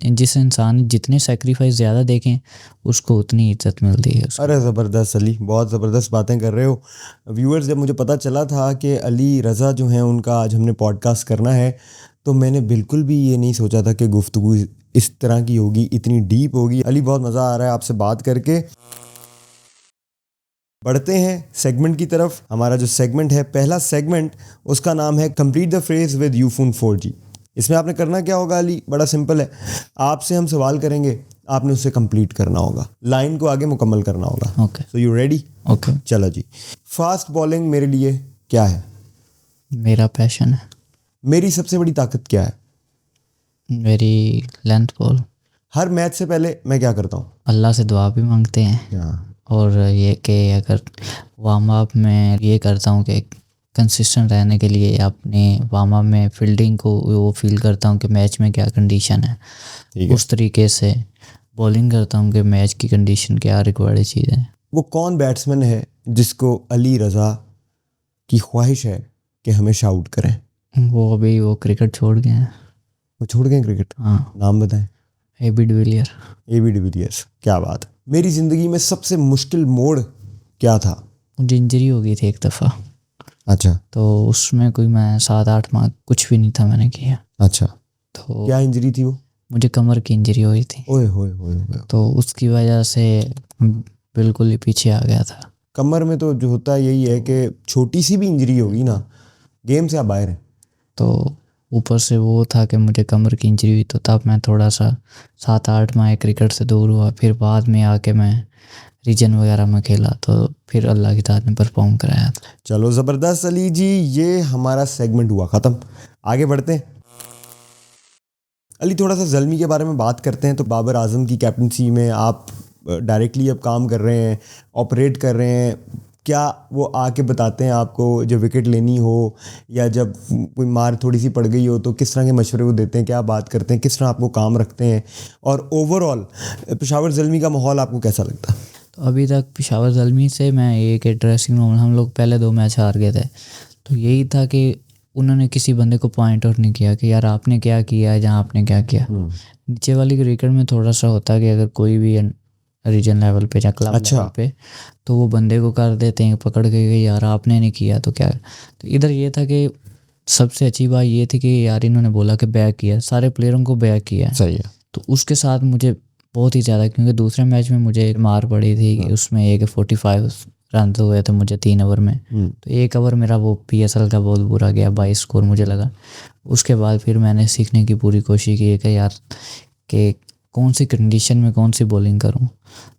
जिस इंसान जितने सैक्रिफाइस ज़्यादा देखें उसको उतनी इज्जत मिलती है उसको। अरे ज़बरदस्त अली, बहुत ज़बरदस्त बातें कर रहे हो। व्यूअर्स, जब मुझे पता चला था कि अली रज़ा जो हैं उनका आज हमने पॉडकास्ट करना है, तो मैंने बिल्कुल भी ये नहीं सोचा था कि गुफ्तगू इस तरह की होगी, इतनी डीप होगी। अली, बहुत मज़ा आ रहा है आपसे बात करके। बढ़ते हैं सेगमेंट की तरफ। हमारा जो सेगमेंट है, पहला सेगमेंट, उसका नाम है complete the phrase with Ufone 4G। इसमें आपने करना क्या होगा अली, बड़ा सिंपल है। आपसे हम सवाल करेंगे, आपने उसे कंप्लीट करना होगा, लाइन को आगे मुकम्मल करना होगा। Okay. So you ready? Okay. चलो जी। फास्ट बॉलिंग मेरे लिए क्या है? मेरा पैशन है। मेरी सबसे बड़ी ताकत क्या है? मेरी लेंथ बॉल। हर मैच से पहले मैं क्या करता हूँ? अल्लाह से दुआ भी मांगते हैं, और ये कि अगर वार्म अप में ये करता हूँ कि कंसिस्टेंट रहने के लिए अपने वार्म अप में फील्डिंग को वो फील करता हूँ कि मैच में क्या कंडीशन है, उस तरीके से बॉलिंग करता हूँ कि मैच की कंडीशन क्या रिक्वायर्ड चीज़ है। वो कौन बैट्समैन है जिसको अली रज़ा की ख्वाहिश है कि हमेशा आउट करें? वो अभी वो क्रिकेट छोड़ गए हैं। वो छोड़ गए क्रिकेट? हाँ। नाम बताएं। AB de Villiers. एबी डिविलियर्स, क्या बात। मेरी ज़िंदगी में सबसे मुश्किल मोड़ क्या था? मुझे इंजरी हो गई थी एक दफ़ा। अच्छा। तो उसमें कोई मैं 7-8 माह कुछ भी नहीं था मैंने किया। अच्छा। तो क्या इंजरी थी वो? मुझे कमर की इंजरी हुई थी। ओए होए होए होए। तो उसकी वजह से बिल्कुल ही पीछे आ गया था। कमर में तो जो होता है यही है कि छोटी सी भी इंजरी होगी ना, गेम से आप बाहर हैं। तो ऊपर से वो था कि मुझे कमर की इंजरी हुई, तो तब मैं थोड़ा सा 7-8 माह क्रिकेट से दूर हुआ। फिर बाद में आके मैं रीजन वगैरह में खेला, तो फिर अल्लाह की ताक़त ने परफॉर्म कराया था। चलो ज़बरदस्त अली जी, ये हमारा सेगमेंट हुआ ख़त्म, आगे बढ़ते हैं। अली थोड़ा सा ज़ल्मी के बारे में बात करते हैं। तो बाबर आज़म की कैप्टनसी में आप डायरेक्टली अब काम कर रहे हैं, ऑपरेट कर रहे हैं। क्या वो आके बताते हैं आपको जब विकेट लेनी हो या जब कोई मार थोड़ी सी पड़ गई हो तो किस तरह के मशवरे वो देते हैं, क्या बात करते हैं, किस तरह आपको काम रखते हैं, और ओवरऑल पेशावर ज़ल्मी का माहौल आपको कैसा लगता है? तो अभी तक पेशावर ज़ल्मी से मैं एक ड्रेसिंग रूम, हम लोग पहले 2 मैच हार गए थे, तो यही था कि उन्होंने किसी बंदे को पॉइंट आउट नहीं किया कि यार आपने क्या किया है, जहाँ आपने क्या किया। नीचे वाली क्रिकेट में थोड़ा सा होता है कि अगर कोई भी रीजन लेवल पे या क्लब लेवल पे, तो वो बंदे को कर देते हैं पकड़ के कि यार आपने नहीं किया तो क्या। तो इधर ये था कि सबसे अच्छी बात ये थी कि यार इन्होंने बोला कि बैक किया, सारे प्लेयरों को बैक किया। सही है। तो उसके साथ मुझे बहुत ही ज़्यादा, क्योंकि दूसरे मैच में मुझे मार पड़ी थी कि उसमें एक 45 रन हुए थे मुझे 3 ओवर में। तो 1 ओवर मेरा वो PSL का बहुत बुरा गया, 22 स्कोर मुझे लगा। उसके बाद फिर मैंने सीखने की पूरी कोशिश की कि यार कि कौन सी कंडीशन में कौन सी बॉलिंग करूं।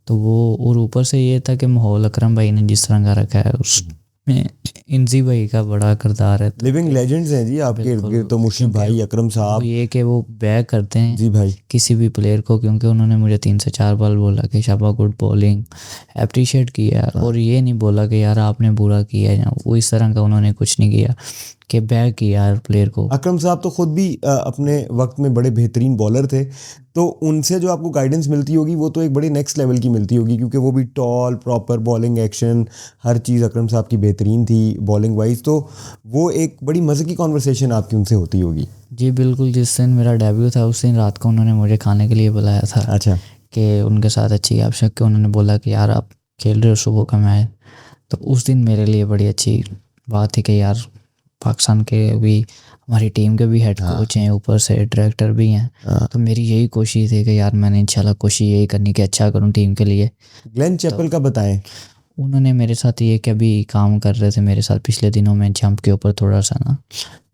तो वो, और ऊपर से ये था कि माहौल अकरम भाई ने जिस तरह का रखा है उसमें इंजी भाई का बड़ा किरदार है। लिविंग लेजेंड्स हैं जी आपके इर्द गिर्द, तो मुशीब भाई, अकरम साहब, ये कि वो बैक करते हैं जी भाई किसी भी प्लेयर को, क्योंकि उन्होंने मुझे 3 से 4 बार बोला कि शाबा गुड बॉलिंग, अप्रिशिएट किया। और ये नहीं बोला कि यार आपने बुरा किया है, वो इस तरह का उन्होंने कुछ नहीं किया कि बैक किया यार प्लेयर को। अकरम साहब तो खुद भी अपने वक्त में बड़े बेहतरीन बॉलर थे, तो उनसे जो आपको गाइडेंस मिलती होगी वो तो एक बड़ी नेक्स्ट लेवल की मिलती होगी, क्योंकि वो भी टॉल, प्रॉपर बॉलिंग एक्शन, हर चीज़ अकरम साहब की बेहतरीन थी बॉलिंग वाइज। तो वो एक बड़ी मज़े की कॉन्वर्सेशन आपकी उनसे होती होगी। जी बिल्कुल, जिस दिन मेरा डेब्यू था उस दिन रात को उन्होंने मुझे खाने के लिए बुलाया था। अच्छा। कि उनके साथ अच्छी आप शक के उन्होंने बोला कि यार आप खेल रहे हो सुबह का मैच। तो उस दिन मेरे लिए बड़ी अच्छी बात थी कि यार पाकिस्तान के भी, हमारी टीम के भी हेड कोच हैं, ऊपर से डायरेक्टर भी हैं। तो मेरी यही कोशिश थी कि यार मैंने इंशाल्लाह कोशिश यही करनी कि अच्छा करूं टीम के लिए। ग्लेन चैपल का बताएं। उन्होंने मेरे साथ ये कि अभी काम कर रहे थे मेरे साथ पिछले दिनों में जंप के ऊपर थोड़ा सा ना,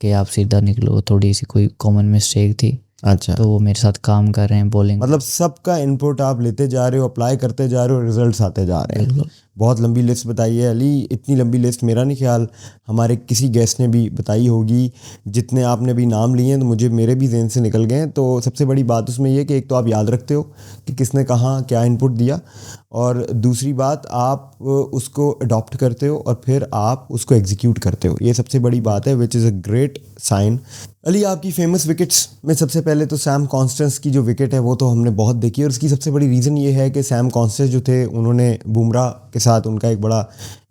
कि आप सीधा निकलो, थोड़ी सी कोई कॉमन मिस्टेक थी। अच्छा। तो वो मेरे साथ काम कर रहे हैं बॉलिंग, मतलब सबका इनपुट आप लेते जा रहे हो, अप्लाई करते जा रहे हो, रिजल्ट्स आते जा रहे हैं। बिल्कुल। बहुत लंबी लिस्ट बताई है अली, इतनी लंबी लिस्ट मेरा नहीं ख्याल हमारे किसी गेस्ट ने भी बताई होगी। जितने आपने भी नाम लिए हैं तो मुझे मेरे भी ज़हन से निकल गए हैं। तो सबसे बड़ी बात उसमें ये कि एक तो आप याद रखते हो कि किसने कहाँ क्या इनपुट दिया, और दूसरी बात आप उसको अडॉप्ट करते हो और फिर आप उसको एग्जीक्यूट करते हो। ये सबसे बड़ी बात है, which is a great sign. Ali आपकी फेमस विकेट्स में सबसे पहले तो सैम कॉन्स्टेंस की जो विकेट है वो तो हमने बहुत देखी है, और उसकी सबसे बड़ी रीज़न ये है कि सैम कॉन्स्टेंस जो थे उन्होंने बुमराह के साथ उनका एक बड़ा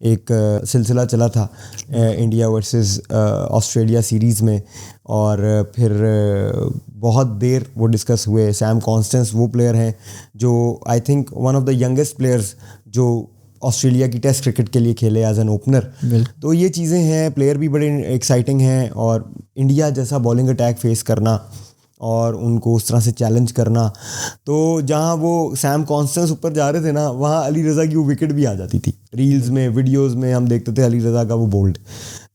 एक सिलसिला चला था इंडिया वर्सेस ऑस्ट्रेलिया सीरीज़ में, और फिर बहुत देर वो डिस्कस हुए। सैम कॉन्स्टेंस वो प्लेयर हैं जो I think one of the youngest players जो ऑस्ट्रेलिया की टेस्ट क्रिकेट के लिए खेले एज एन ओपनर। तो ये चीज़ें हैं, प्लेयर भी बड़े एक्साइटिंग हैं, और इंडिया जैसा बॉलिंग अटैक फेस करना और उनको उस तरह से चैलेंज करना। तो जहाँ वो सैम कॉन्स्टेंस ऊपर जा रहे थे ना, वहाँ अली रज़ा की वो विकेट भी आ जाती थी। रील्स में, वीडियोज़ में हम देखते थे अली रज़ा का वो बोल्ड।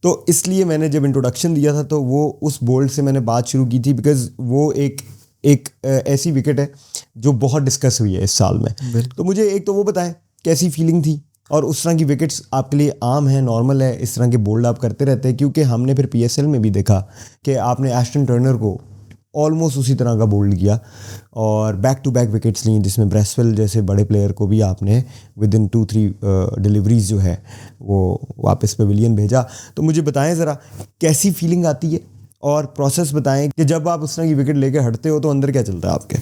तो इसलिए मैंने जब इंट्रोडक्शन दिया था तो वो उस बोल्ड से मैंने बात शुरू की थी, बिकॉज़ वो एक ऐसी विकेट है जो बहुत डिस्कस हुई है इस साल में। तो मुझे एक तो वो बताएं कैसी फीलिंग थी, और उस तरह की विकेट्स आपके लिए आम है, नॉर्मल है, इस तरह के बोल्ड आप करते रहते हैं? क्योंकि हमने फिर PSL में भी देखा कि आपने एस्टन टर्नर को ऑलमोस्ट उसी तरह का बोल्ड किया और बैक टू बैक विकेट्स ली, जिसमें ब्रेसवेल जैसे बड़े प्लेयर को भी आपने विद इन 2-3 डिलीवरीज जो है वो वापस पेविलियन भेजा। तो मुझे बताएं ज़रा कैसी फीलिंग आती है, और प्रोसेस बताएं कि जब आप उस तरह की विकेट लेके हटते हो तो अंदर क्या चलता है आपके?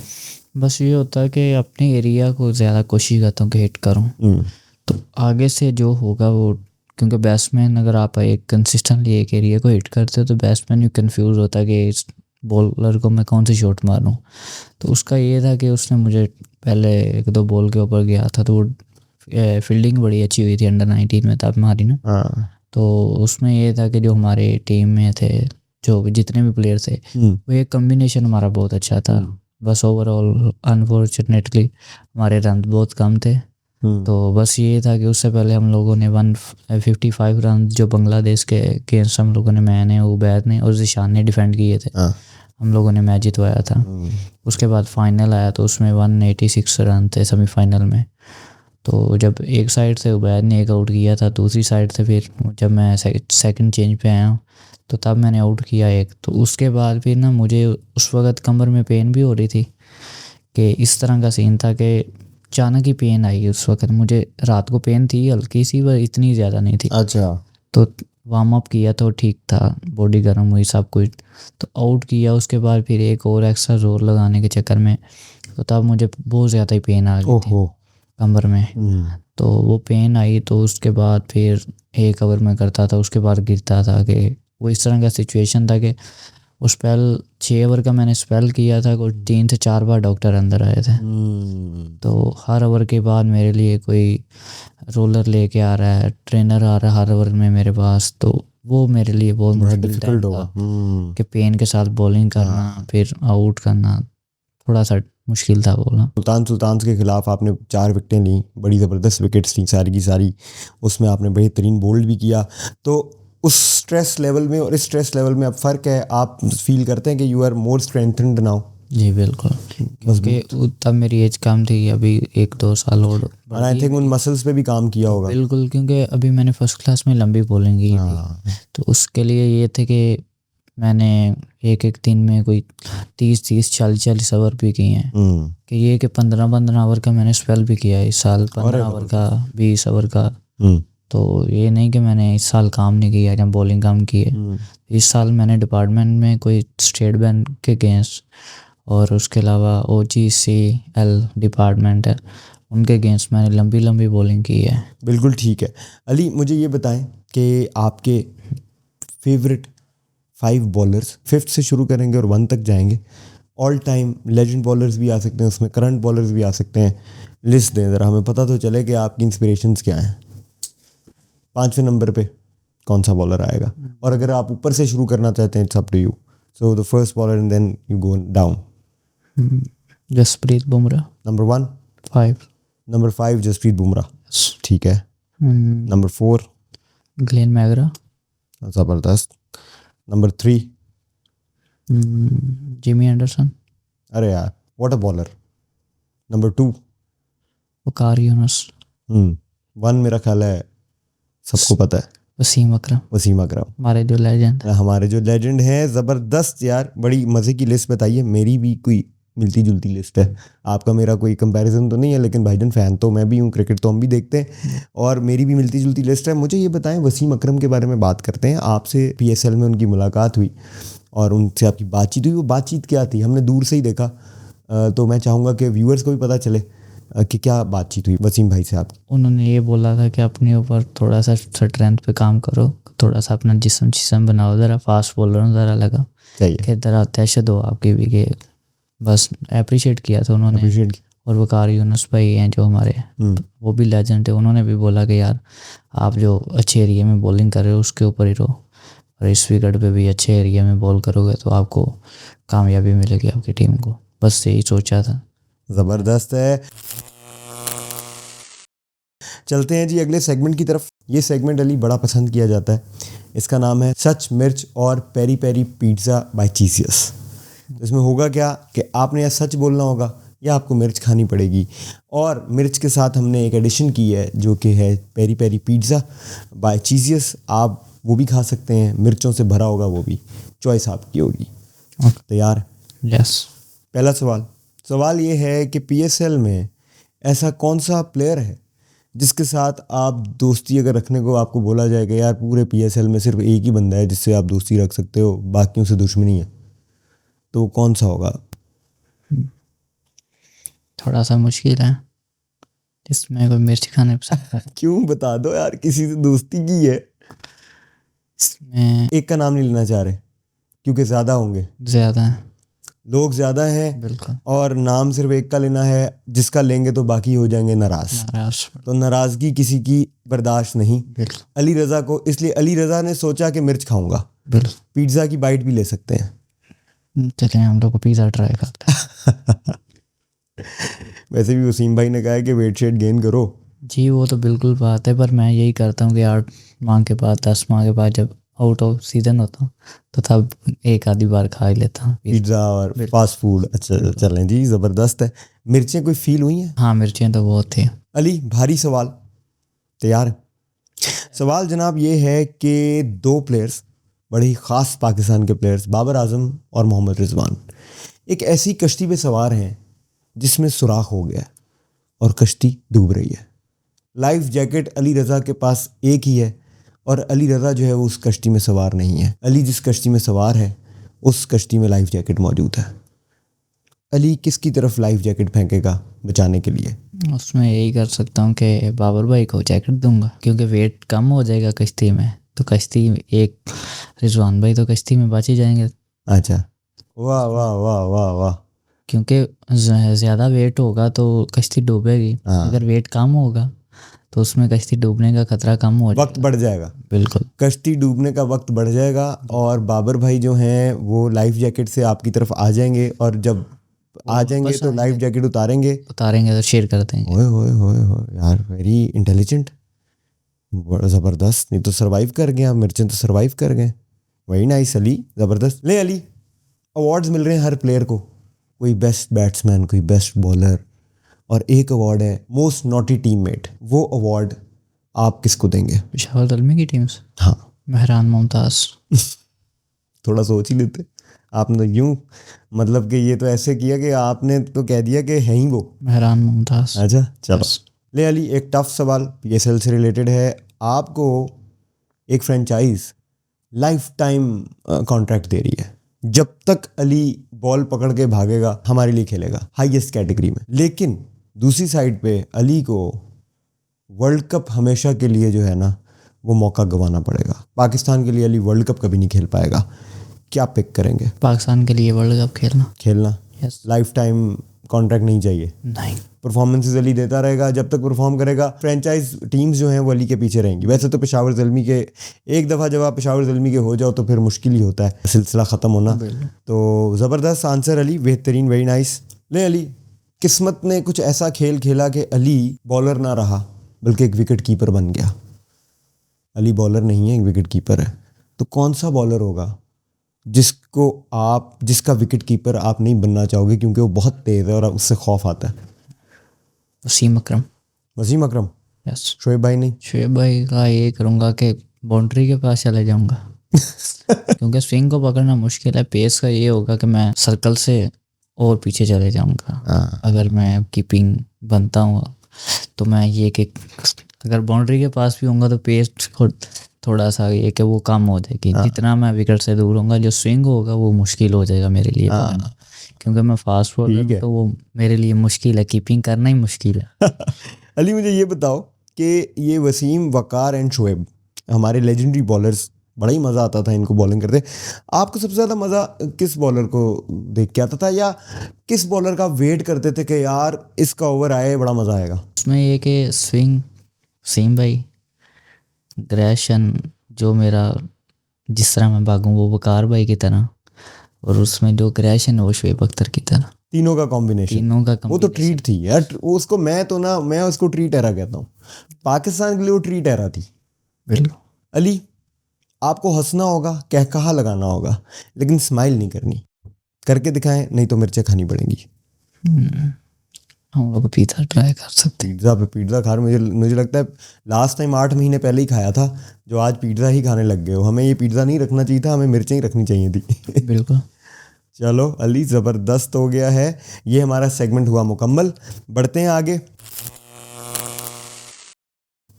बस ये होता है कि अपने एरिया को ज़्यादा कोशिश करता हूँ कि हिट करूँ। तो आगे से जो होगा वो, क्योंकि बैट्समैन अगर आप एक कंसिस्टेंटली एक एरिया को हिट करते हो तो बैट्समैन भी कंफ्यूज होता है कि इस बॉलर को मैं कौन सी शॉट मारूं। तो उसका ये था कि उसने मुझे पहले 1-2 बॉल के ऊपर गया था, तो वो फील्डिंग बड़ी अच्छी हुई थी अंडर 19 में तब हमारी ना। तो उसमें ये था कि जो हमारे टीम में थे, जो जितने भी प्लेयर थे, वो एक कम्बिनेशन हमारा बहुत अच्छा था। बस ओवरऑल अनफॉर्चुनेटली हमारे रन बहुत कम थे, तो बस ये था कि उससे पहले हम लोगों ने 155 रन जो बांग्लादेश के अगेंस्ट हम लोगों ने, मैंने, उबैद ने और ज़िशान ने डिफेंड किए थे, हम लोगों ने मैच जितवाया था। उसके बाद फाइनल आया तो उसमें 186 रन थे सेमीफाइनल में। तो जब एक साइड से उबैद ने एक आउट किया था, दूसरी साइड से फिर जब मैं सेकंड चेंज पे आया तो तब मैंने आउट किया एक। तो उसके बाद फिर ना मुझे उस वक्त कमर में पेन भी हो रही थी कि इस तरह का सीन था कि अचानक ही पेन आई उस वक्त मुझे। रात को पेन थी हल्की सी, पर इतनी ज़्यादा नहीं थी। अच्छा। तो वार्म अप किया तो ठीक था, बॉडी गर्म हुई सब कुछ, तो आउट किया। उसके बाद फिर एक और एक्स्ट्रा जोर लगाने के चक्कर में तो तब मुझे बहुत ज़्यादा ही पेन आ गई थी कमर में। तो वो पेन आई तो उसके बाद फिर एक ओवर में करता था, उसके बाद गिरता था। कि वो इस तरह का सिचुएशन था कि उस स्पेल 6 ओवर का मैंने स्पेल किया था, कुछ 3 से 4 बार डॉक्टर अंदर आए थे। तो हर ओवर के बाद मेरे लिए कोई रोलर लेके आ रहा है, ट्रेनर आ रहा है हर ओवर में मेरे पास। तो वो मेरे लिए बहुत मुश्किल डिफिकल्ट था होगा कि पेन के साथ बॉलिंग करना फिर आउट करना, थोड़ा सा मुश्किल था बोलना। सुल्तान के खिलाफ आपने 4 विकेटें ली, बड़ी ज़बरदस्त विकेट्स थी सारी की सारी, उसमें आपने बेहतरीन बोल्ड भी किया। तो उस स्ट्रेस लेवल में और इस स्ट्रेस लेवल में अब फ़र्क है, आप फील करते हैं कि यू आर मोर स्ट्रेंथन्ड नाउ? जी बिल्कुल, क्योंकि तब मेरी एज कम थी, अभी 1-2 साल और आई थिंक उन मसल्स पे भी काम किया होगा। बिल्कुल, क्योंकि अभी मैंने फर्स्ट क्लास में लंबी बॉलिंग की थी, तो उसके लिए ये थे कि मैंने एक दिन में कोई 30-40 ओवर भी किए हैं। कि ये कि 15 ओवर का मैंने स्पेल भी किया है इस साल, 15 ओवर का, 20 ओवर का। तो ये नहीं कि मैंने इस साल काम नहीं किया या बॉलिंग काम की है। इस साल मैंने डिपार्टमेंट में कोई स्टेट बैंक के अगेंस्ट और उसके अलावा OGCL डिपार्टमेंट है, उनके अगेंस्ट मैंने लंबी बॉलिंग की है। बिल्कुल ठीक है। अली, मुझे ये बताएं कि आपके फेवरेट 5 बॉलर्स, 5th से शुरू करेंगे और 1 तक जाएंगे, ऑल टाइम लेजेंड बॉलर्स भी आ सकते हैं उसमें, करंट बॉलर्स भी आ सकते हैं। लिस्ट दें ज़रा, हमें पता तो चले कि आपकी इंस्पिरेशंस क्या हैं। 5वें नंबर पे कौन सा बॉलर आएगा? और अगर आप ऊपर से शुरू करना चाहते हैं, it's up to you. So the first bowler and then you go down. Jasprit Bumrah number 1। 5। Number 5 Jasprit Bumrah, ठीक है। नंबर 4 ग्लेन मैगरा, ज़बरदस्त। नंबर 3 जिमी एंडरसन, अरे यार what a bowler. Number 2 Waqar Younis, 1 मेरा ख्याल है सबको पता है, वसीम अकरम। वसीम अकरम, हमारे जो लेजेंड हैं। ज़बरदस्त यार, बड़ी मज़े की लिस्ट बताइए। मेरी भी कोई मिलती जुलती लिस्ट है, आपका मेरा कोई कंपैरिजन तो नहीं है, लेकिन भाईजान फ़ैन तो मैं भी हूँ, क्रिकेट तो हम भी देखते हैं और मेरी भी मिलती जुलती लिस्ट है। मुझे ये बताएं, वसीम अकरम के बारे में बात करते हैं। आपसे PSL में उनकी मुलाकात हुई और उनसे आपकी बातचीत हुई, वो बातचीत क्या थी? हमने दूर से ही देखा, तो मैं चाहूँगा कि व्यूअर्स को भी पता चले कि क्या बातचीत हुई वसीम भाई से आपकी। उन्होंने ये बोला था कि अपने ऊपर थोड़ा सा स्ट्रेंथ पे काम करो, थोड़ा सा अपना जिस्म बनाओ, ज़रा फास्ट बॉलर ज़रा लगा चाहिए कि ज़रा दहशत हो आपकी भी, कि बस अप्रिशिएट किया था उन्होंने। और वकार यूनुस भाई हैं जो हमारे, वो भी लेजेंड है, उन्होंने भी बोला कि यार आप जो अच्छे एरिया में बॉलिंग कर रहे हो उसके ऊपर ही रहो, और इस विकेट पे भी अच्छे एरिया में बॉल करोगे तो आपको कामयाबी मिलेगी आपकी टीम को। बस यही सोचा था। ज़बरदस्त है। चलते हैं जी अगले सेगमेंट की तरफ। ये सेगमेंट अली बड़ा पसंद किया जाता है, इसका नाम है सच मिर्च और peri peri pizza bye Cheezious. इसमें होगा क्या कि आपने या सच बोलना होगा या आपको मिर्च खानी पड़ेगी, और मिर्च के साथ हमने एक एडिशन की है जो कि है peri peri pizza bye Cheezious. आप वो भी खा सकते हैं, मिर्चों से भरा होगा वो भी, चॉइस आपकी होगी। तैयार? यस। पहला सवाल ये है कि PSL में ऐसा कौन सा प्लेयर है जिसके साथ आप दोस्ती अगर रखने को आपको बोला जाएगा, यार पूरे PSL में सिर्फ एक ही बंदा है जिससे आप दोस्ती रख सकते हो, बाकियों से दुश्मनी है, तो वो कौन सा होगा? थोड़ा सा मुश्किल है, इसमें कोई मिर्च खाने पसंद। क्यों, बता दो यार, किसी से दोस्ती की है। इसमें एक का नाम नहीं लेना चाह रहे क्योंकि ज़्यादा होंगे, ज़्यादा है, लोग ज़्यादा हैं, बिल्कुल, और नाम सिर्फ एक का लेना है, जिसका लेंगे तो बाकी हो जाएंगे नाराज़। तो नाराज़गी किसी की बर्दाश्त नहीं। बिल्कुल अली रज़ा को, इसलिए अली रज़ा ने सोचा कि मिर्च खाऊंगा, बिल्कुल। पिज़्ज़ा की बाइट भी ले सकते हैं। चलिए हम लोग को पिज़्ज़ा ट्राई करते हैं। वैसे भी वसीम भाई ने कहा है कि वेट शेट गेन करो जी वो तो बिल्कुल बात है, पर मैं यही करता हूँ कि 8 माह के बाद 10 माह के बाद जब आउट ऑफ सीजन होता हूँ तो तब एक आधी बार खा ही लेता हूँ पिज्ज़ा और फास्ट फूड। अच्छा चलें जी, ज़बरदस्त है। मिर्चें कोई फील हुई हैं? हाँ मिर्चें तो बहुत थी। अली भारी सवाल, तैयार है? सवाल जनाब ये है कि 2 प्लेयर्स, बड़े ही ख़ास पाकिस्तान के प्लेयर्स, बाबर आजम और मोहम्मद रिजवान, एक ऐसी कश्ती पे सवार हैं जिसमें सुराख हो गया है और कश्ती डूब रही है। लाइफ जैकेट अली रज़ा के पास एक ही है और अली रज़ा जो है वो उस कश्ती में सवार नहीं है। अली जिस कश्ती में सवार है उस कश्ती में लाइफ जैकेट मौजूद है। अली किसकी तरफ लाइफ जैकेट फेंकेगा बचाने के लिए? उसमें यही कर सकता हूँ कि बाबर भाई को जैकेट दूंगा, क्योंकि वेट कम हो जाएगा कश्ती में, तो कश्ती एक रिजवान भाई तो कश्ती में बच ही जाएंगे। अच्छा, वाह वाह वाह वाह वाह। क्योंकि ज़्यादा वेट होगा तो कश्ती डूबेगी, अगर वेट कम होगा तो उसमें कश्ती डूबने का खतरा कम हो वक्त बढ़ जाएगा। बिल्कुल, कश्ती डूबने का वक्त बढ़ जाएगा और बाबर भाई जो हैं वो लाइफ जैकेट से आपकी तरफ आ जाएंगे और जब आ जाएंगे तो लाइफ जैकेट उतारेंगे तो शेयर कर देंगे। ओए होए होए होए यार, वेरी इंटेलिजेंट, बड़ा ज़बरदस्त। नहीं तो सरवाइव कर गए आप, मिर्चें तो सरवाइव कर गए। वही नाइस अली, ज़बरदस्त। ले अली, अवार्ड्स मिल रहे हैं हर प्लेयर को, कोई बेस्ट बैट्समैन, कोई बेस्ट बॉलर, और एक अवार्ड है मोस्ट नॉटी टीममेट। वो अवार्ड आप किसको देंगे? पेशावर दलमी की टीम से हाँ, मेहरान मुमताज़। थोड़ा सोच ही लेते आपने तो, यूं मतलब कि ये तो ऐसे किया कि आपने तो कह दिया कि है ही वो मेहरान मुमताज़। अच्छा चलो। ले अली, एक टफ सवाल पीएसएल से रिलेटेड है। आपको एक फ्रेंचाइज लाइफ टाइम कॉन्ट्रैक्ट दे रही है, जब तक अली बॉल पकड़ के भागेगा हमारे लिए खेलेगा हाईएस्ट कैटेगरी में, लेकिन दूसरी साइड पे अली को वर्ल्ड कप हमेशा के लिए जो है ना वो मौका गंवाना पड़ेगा। पाकिस्तान के लिए अली वर्ल्ड कप कभी नहीं खेल पाएगा। क्या पिक करेंगे? पाकिस्तान के लिए वर्ल्ड कप खेलना। यस। लाइफ टाइम कॉन्ट्रैक्ट नहीं चाहिए? नहीं। परफॉर्मेंसेस अली देता रहेगा जब तक परफॉर्म करेगा। फ्रेंचाइज टीम्स जो हैं वो अली के पीछे रहेंगी। वैसे तो पेशावर ज़ल्मी के, एक दफ़ा जब आप पेशावर ज़ल्मी के हो जाओ तो फिर मुश्किल ही होता है सिलसिला ख़त्म होना। तो ज़बरदस्त आंसर अली, बेहतरीन, वेरी नाइस। ले अली, किस्मत ने कुछ ऐसा खेल खेला कि अली बॉलर ना रहा बल्कि एक विकेट कीपर बन गया। अली बॉलर नहीं है, एक विकेट कीपर है। तो कौन सा बॉलर होगा जिसका विकेट कीपर आप नहीं बनना चाहोगे क्योंकि वो बहुत तेज़ है और उससे खौफ आता है? वसीम अकरम। वसीम अकरम? यस। शोएब भाई नहीं? शोएब भाई का ये करूँगा कि बाउंड्री के पास चले जाऊँगा क्योंकि स्विंग को पकड़ना मुश्किल है। पेस का ये होगा कि मैं सर्कल से और पीछे चले जाऊँगा। अगर मैं कीपिंग बनता हूँ तो मैं ये कि अगर बाउंड्री के पास भी होऊंगा तो पेस थोड़ा सा ये कि वो कम हो जाएगी। जितना मैं विकेट से दूर होऊंगा, जो स्विंग होगा वो मुश्किल हो जाएगा मेरे लिए पकड़ना, क्योंकि मैं फास्ट बॉलर हूं, तो वो मेरे लिए मुश्किल है, कीपिंग करना ही मुश्किल है। अली मुझे ये बताओ कि ये वसीम, वकार एंड शोएब हमारे लेजेंडरी बॉलर्स, बड़ा ही मज़ा आता था इनको बॉलिंग करते। आपको सबसे ज़्यादा मज़ा किस बॉलर को देख के आता था, या किस बॉलर का वेट करते थे कि यार इसका ओवर आए बड़ा मज़ा आएगा? उसमें ये कि स्विंग वसीम भाई, ग्रेशन जो मेरा जिस तरह मैं भागूं वो वकार भाई की तरह, और उसमें जो ग्रेशन है वो शोएब अख्तर की तरह। तीनों का कॉम्बिनेशन वो तो ट्रीट थी यार। उसको मैं उसको ट्रीट एरा कहता हूँ। पाकिस्तान के लिए वो ट्रीट एरा थी। बिल्कुल। अली, आपको हंसना होगा, कहकहा लगाना होगा, लेकिन स्माइल नहीं करनी। करके दिखाएं, नहीं तो मिर्चें खानी पड़ेंगी। हम लोग पिज़्ज़ा ट्राई कर सकते हैं। पिज़्ज़ा खा रहे, मुझे लगता है लास्ट टाइम 8 महीने पहले ही खाया था, जो आज पिज़्ज़ा ही खाने लग गए हो। हमें ये पिज़्ज़ा नहीं रखना चाहिए था, हमें मिर्चें ही रखनी चाहिए थी। बिल्कुल। चलो अली, ज़बरदस्त हो गया है। ये हमारा सेगमेंट हुआ मुकम्मल। बढ़ते हैं आगे,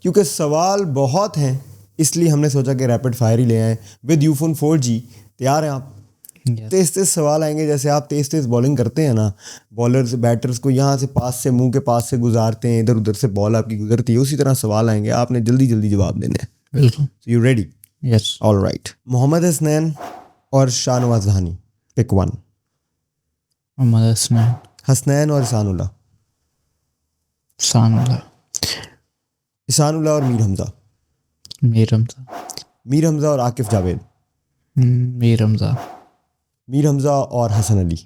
क्योंकि सवाल बहुत हैं इसलिए हमने सोचा कि रैपिड फायर ही ले आएँ। विद यूफोन 4G तैयार हैं आप? तेज़ तेज़ सवाल आएंगे, जैसे आप तेज़ तेज़ बॉलिंग करते हैं ना, बॉलर्स बैटर्स को यहाँ से पास से, मुंह के पास से गुजारते हैं, इधर उधर से बॉल आपकी गुजरती है, उसी तरह सवाल आएंगे, आपने जल्दी जल्दी जवाब देने हैं। बिल्कुल। You ready? Yes. All right. Mohammad Hasnain और शाहनवाज जहानी, पिक वन। मोहम्मद हसनैन और इसानुल्लाह। इसानुल्लाह और मीर हमज़ा। मीर हमज़ा और आकिफ जावेद। मीर हमज़ा और हसन अली।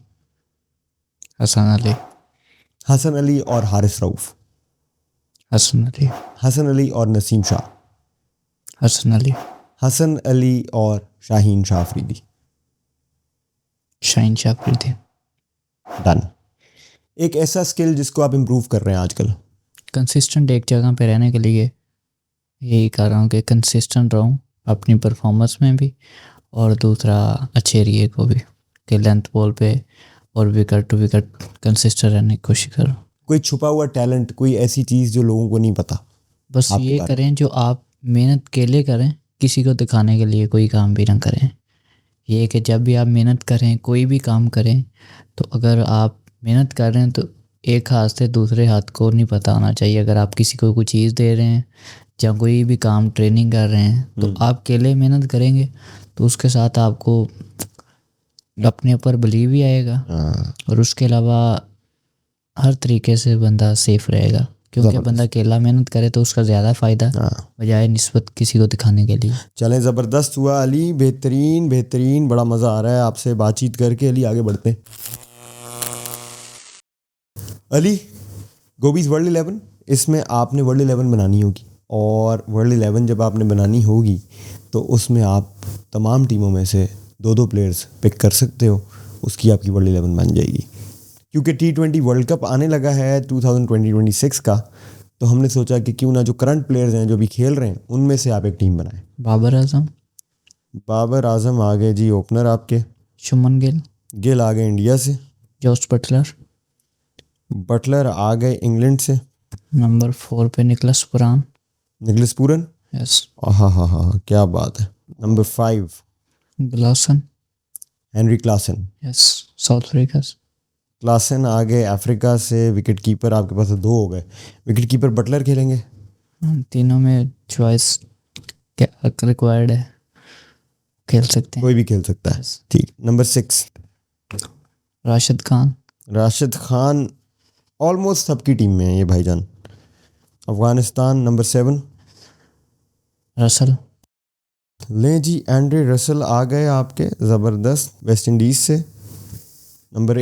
हसन अली और हारिस रऊफ। हसन अली। हसन अली और नसीम शाह। हसन अली। हसन अली और शाहीन शाह अफरीदी। शाहीन शाह अफरीदी। डन। एक ऐसा स्किल जिसको आप इम्प्रूव कर रहे हैं आजकल। कंसिस्टेंट एक जगह पे रहने के लिए यही कर रहा हूँ कि कंसिस्टेंट रहूँ अपनी परफॉर्मेंस में भी, और दूसरा अच्छे एरिए को भी, कि लेंथ बॉल पे और विकेट टू विकेट कंसिस्टेंट रहने की कोशिश करूँ। कोई छुपा हुआ टैलेंट, कोई ऐसी चीज़ जो लोगों को नहीं पता? बस आपके ये बारे करें जो आप मेहनत के लिए करें, किसी को दिखाने के लिए कोई काम भी ना करें। ये कि जब भी आप मेहनत करें, कोई भी काम करें, तो अगर आप मेहनत कर रहे हैं तो एक हाथ से दूसरे हाथ को नहीं पता होना चाहिए। अगर आप किसी को कोई चीज़ दे रहे हैं या कोई भी काम ट्रेनिंग कर रहे हैं, तो आप अकेले मेहनत करेंगे तो उसके साथ आपको अपने ऊपर बिलीव भी आएगा, और उसके अलावा हर तरीके से बंदा सेफ रहेगा, क्योंकि बंदा अकेला मेहनत करे तो उसका ज़्यादा फ़ायदा बजाय निस्बत किसी को दिखाने के लिए। चलें, ज़बरदस्त हुआ अली, बेहतरीन बेहतरीन, बड़ा मज़ा आ रहा है आपसे बातचीत करके। अली आगे बढ़ते हैं। अली, गोबीज वर्ल्ड 11, इसमें आपने वर्ल्ड 11 बनानी होगी, और वर्ल्ड 11 जब आपने बनानी होगी तो उसमें आप तमाम टीमों में से 2-2 प्लेयर्स पिक कर सकते हो, उसकी आपकी वर्ल्ड 11 बन जाएगी। क्योंकि T20 वर्ल्ड कप आने लगा है 2026 का, तो हमने सोचा कि क्यों ना जो करंट प्लेयर्स हैं जो भी खेल रहे हैं उनमें से आप एक टीम बनाएं। बाबर आजम। बाबर आजम आ गए जी ओपनर आपके। शुमन गिल। गिल आ गए इंडिया से। Jos Buttler. बटलर आ गए इंग्लैंड से। नंबर 4 पे Nicholas Pooran. Nicholas Pooran. Yes. हाँ, क्या बात है। Number 5 Klaasen. Henry Klaasen. Yes, South Africa. Klaasen आ गए अफ्रीका से। विकेट कीपर आपके पास 2 हो गए। विकेट कीपर बटलर खेलेंगे। तीनों में चॉइस क्या रिक्वायर्ड है, खेल सकते हैं। कोई भी खेल सकता है, ठीक। नंबर 6 राशिद खान। राशिद खान ऑलमोस्ट सबकी टीम में है ये भाईजान। अफगानिस्तान। Number 7 Russell. लें जी, एंड्रे रसल आ गए आपके, ज़बरदस्त, वेस्ट इंडीज़ से। नंबर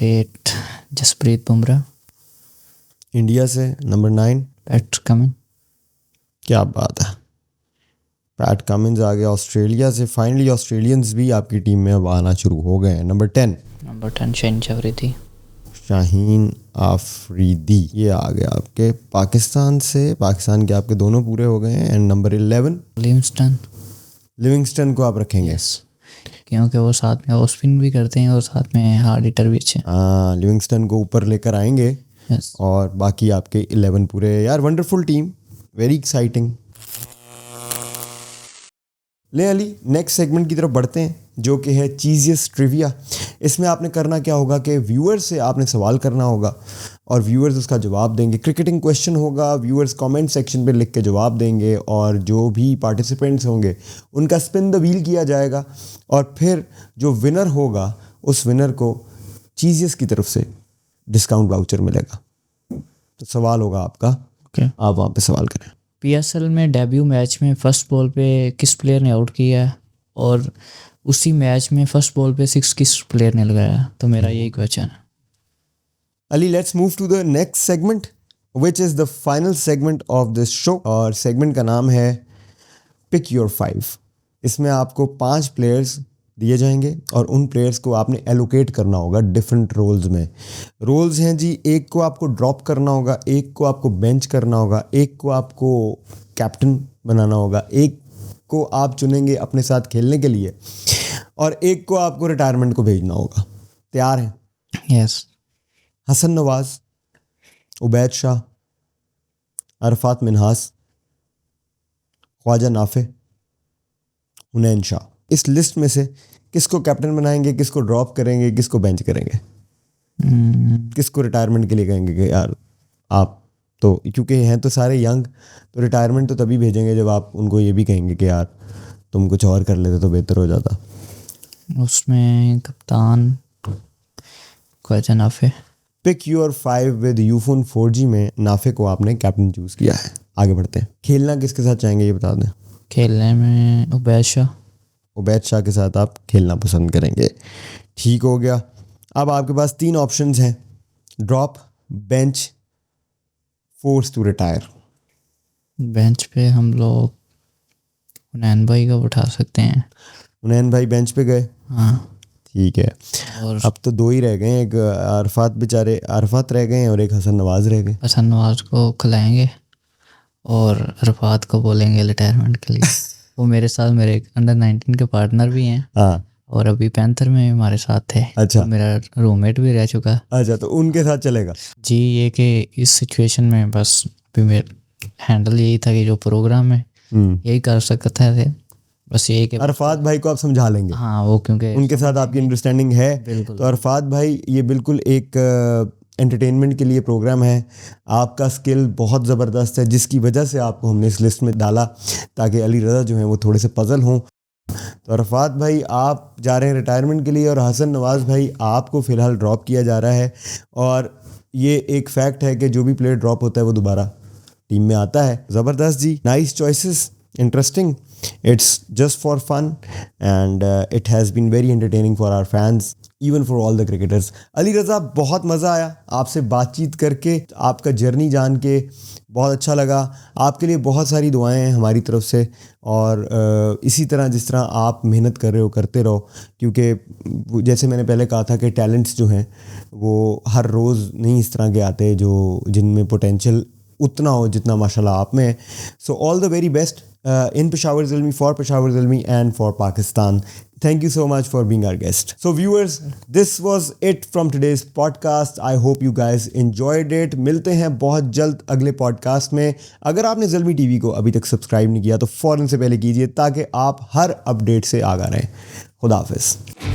8 जसप्रीत बुमराह। इंडिया से। Number 9 Pat Cummins. क्या बात है, पैट कमिंस आ गया ऑस्ट्रेलिया से। फाइनली ऑस्ट्रेलियंस भी आपकी टीम में अब आना शुरू हो गए हैं। नंबर 10 शाहीन शाह अफरीदी। शाहीन आफरीदी, ये आ गया आपके पाकिस्तान से। पाकिस्तान के आपके दोनों पूरे हो गए हैं। एंड नंबर 11 लिविंगस्टन को आप रखेंगे। यस, क्योंकि वो साथ में स्पिन भी करते हैं और साथ में हार्ड हिटर भी अच्छे। हाँ, लिविंगस्टन को ऊपर लेकर आएंगे। यस। और बाकी आपके 11 पूरे। यार वंडरफुल टीम, वेरी एक्साइटिंग। ले अली, नेक्स्ट सेगमेंट की तरफ बढ़ते हैं, जो कि है चीज़ियस ट्रिविया। इसमें आपने करना क्या होगा कि व्यूअर्स से आपने सवाल करना होगा और व्यूअर्स उसका जवाब देंगे। क्रिकेटिंग क्वेश्चन होगा, व्यूअर्स कमेंट सेक्शन पे लिख के जवाब देंगे, और जो भी पार्टिसिपेंट्स होंगे उनका स्पिन द व्हील किया जाएगा, और फिर जो विनर होगा उस विनर को चीज़ियस की तरफ से डिस्काउंट वाउचर मिलेगा। तो सवाल होगा आपका, आप वहाँ पे सवाल करें। PSL में डेब्यू मैच में फर्स्ट बॉल पे किस प्लेयर ने आउट किया है, और उसी मैच में फर्स्ट बॉल पे 6 किस प्लेयर ने लगाया? तो मेरा यही क्वेश्चन है। Ali, let's move to the next segment which is the final segment of this show, और सेगमेंट का नाम है पिक योर 5। इसमें आपको 5 प्लेयर्स दिए जाएंगे और उन प्लेयर्स को आपने एलोकेट करना होगा डिफरेंट रोल्स में। रोल्स हैं जी, एक को आपको ड्रॉप करना होगा, एक को आपको बेंच करना होगा, एक को आपको कैप्टन बनाना होगा, एक को आप चुनेंगे अपने साथ खेलने के लिए, और एक को आपको रिटायरमेंट को भेजना होगा। तैयार हैं? यस। हसन नवाज, उबैद शाह, अरफात मिन्हास, ख्वाजा नाफे, हुनैन शाह। इस लिस्ट में से किसको कैप्टन बनाएंगे, किसको ड्रॉप करेंगे, किसको बेंच करेंगे, किसको रिटायरमेंट के लिए कहेंगे कि यार आप तो, क्योंकि हैं तो सारे यंग, तो रिटायरमेंट तो तभी भेजेंगे जब आप उनको ये भी कहेंगे कि यार तुम कुछ और कर लेते तो बेहतर हो जाता। उसमें कप्तान Khawaja Nafay. Pick your 5 with Ufone 4G में नाफे को आपने कैप्टन चूज़ किया है। आगे बढ़ते हैं। खेलना किसके साथ चाहेंगे ये बता दें। खेलने में उबैद शाह। उबैद शाह के साथ आप खेलना पसंद करेंगे, ठीक हो गया। अब आपके पास 3 ऑप्शंस हैं, drop, bench forced to retire? Bench पे हम लोग हुनैन भाई का उठा सकते हैं। हुनैन भाई बेंच पे गए, हाँ। ठीक है। और अब तो दो ही रह गए हैं, एक अरफात रह गए हैं और एक हसन नवाज रह गए। हसन नवाज को खिलाएंगे और अरफात को बोलेंगे रिटायरमेंट के लिए। वो मेरे साथ मेरे अंडर 19 के पार्टनर भी हैं हाँ, और अभी पैंथर में हमारे साथ थे। अच्छा। तो मेरा रूममेट भी रह चुका। अच्छा, तो उनके साथ चलेगा। जी, ये कि इस सिचुएशन में बस भी मेरा हैंडल यही था कि जो प्रोग्राम है यही कर सकता थे। बस यही कि अरफात भाई को आप समझा लेंगे। हाँ, वो क्योंकि उनके साथ आपकी अंडरस्टैंडिंग है। बिल्कुल। तो अरफात भाई, ये बिल्कुल एक एंटरटेनमेंट के लिए प्रोग्राम है। आपका स्किल बहुत ज़बरदस्त है, जिसकी वजह से आपको हमने इस लिस्ट में डाला ताकि अली रज़ा जो हैं वो थोड़े से पजल हों। तो अरफात भाई आप जा रहे हैं रिटायरमेंट के लिए और हसन नवाज भाई आपको फ़िलहाल ड्रॉप किया जा रहा है। और ये एक फैक्ट है कि जो भी प्लेयर ड्रॉप होता है वो दोबारा टीम में आता है। ज़बरदस्त जी, nice choices, interesting. It's just for fun and it has been very entertaining for our fans, even for all the cricketers. Ali Raza, बहुत मज़ा आया आपसे बातचीत करके, आपका जर्नी जान के बहुत अच्छा लगा। आपके लिए बहुत सारी दुआएं हैं हमारी तरफ से और इसी तरह जिस तरह आप मेहनत कर रहे हो करते रहो, क्योंकि जैसे मैंने पहले कहा था कि टैलेंट्स जो हैं वो हर रोज़ नहीं इस तरह के आते जो जिनमें पोटेंशियल उतना हो जितना माशाल्लाह आप में है। So all the very best in Peshawar Zilmi, for Peshawar Zilmi and for Pakistan. Thank you so much for being our guest. So viewers, this was it from today's podcast. I hope you guys enjoyed it. मिलते हैं बहुत जल्द अगले podcast में। अगर आपने ज़िल्मी TV को अभी तक सब्सक्राइब नहीं किया तो फ़ौरन से पहले कीजिए ताकि आप हर अपडेट से आगाह रहें। खुदा हाफिज़।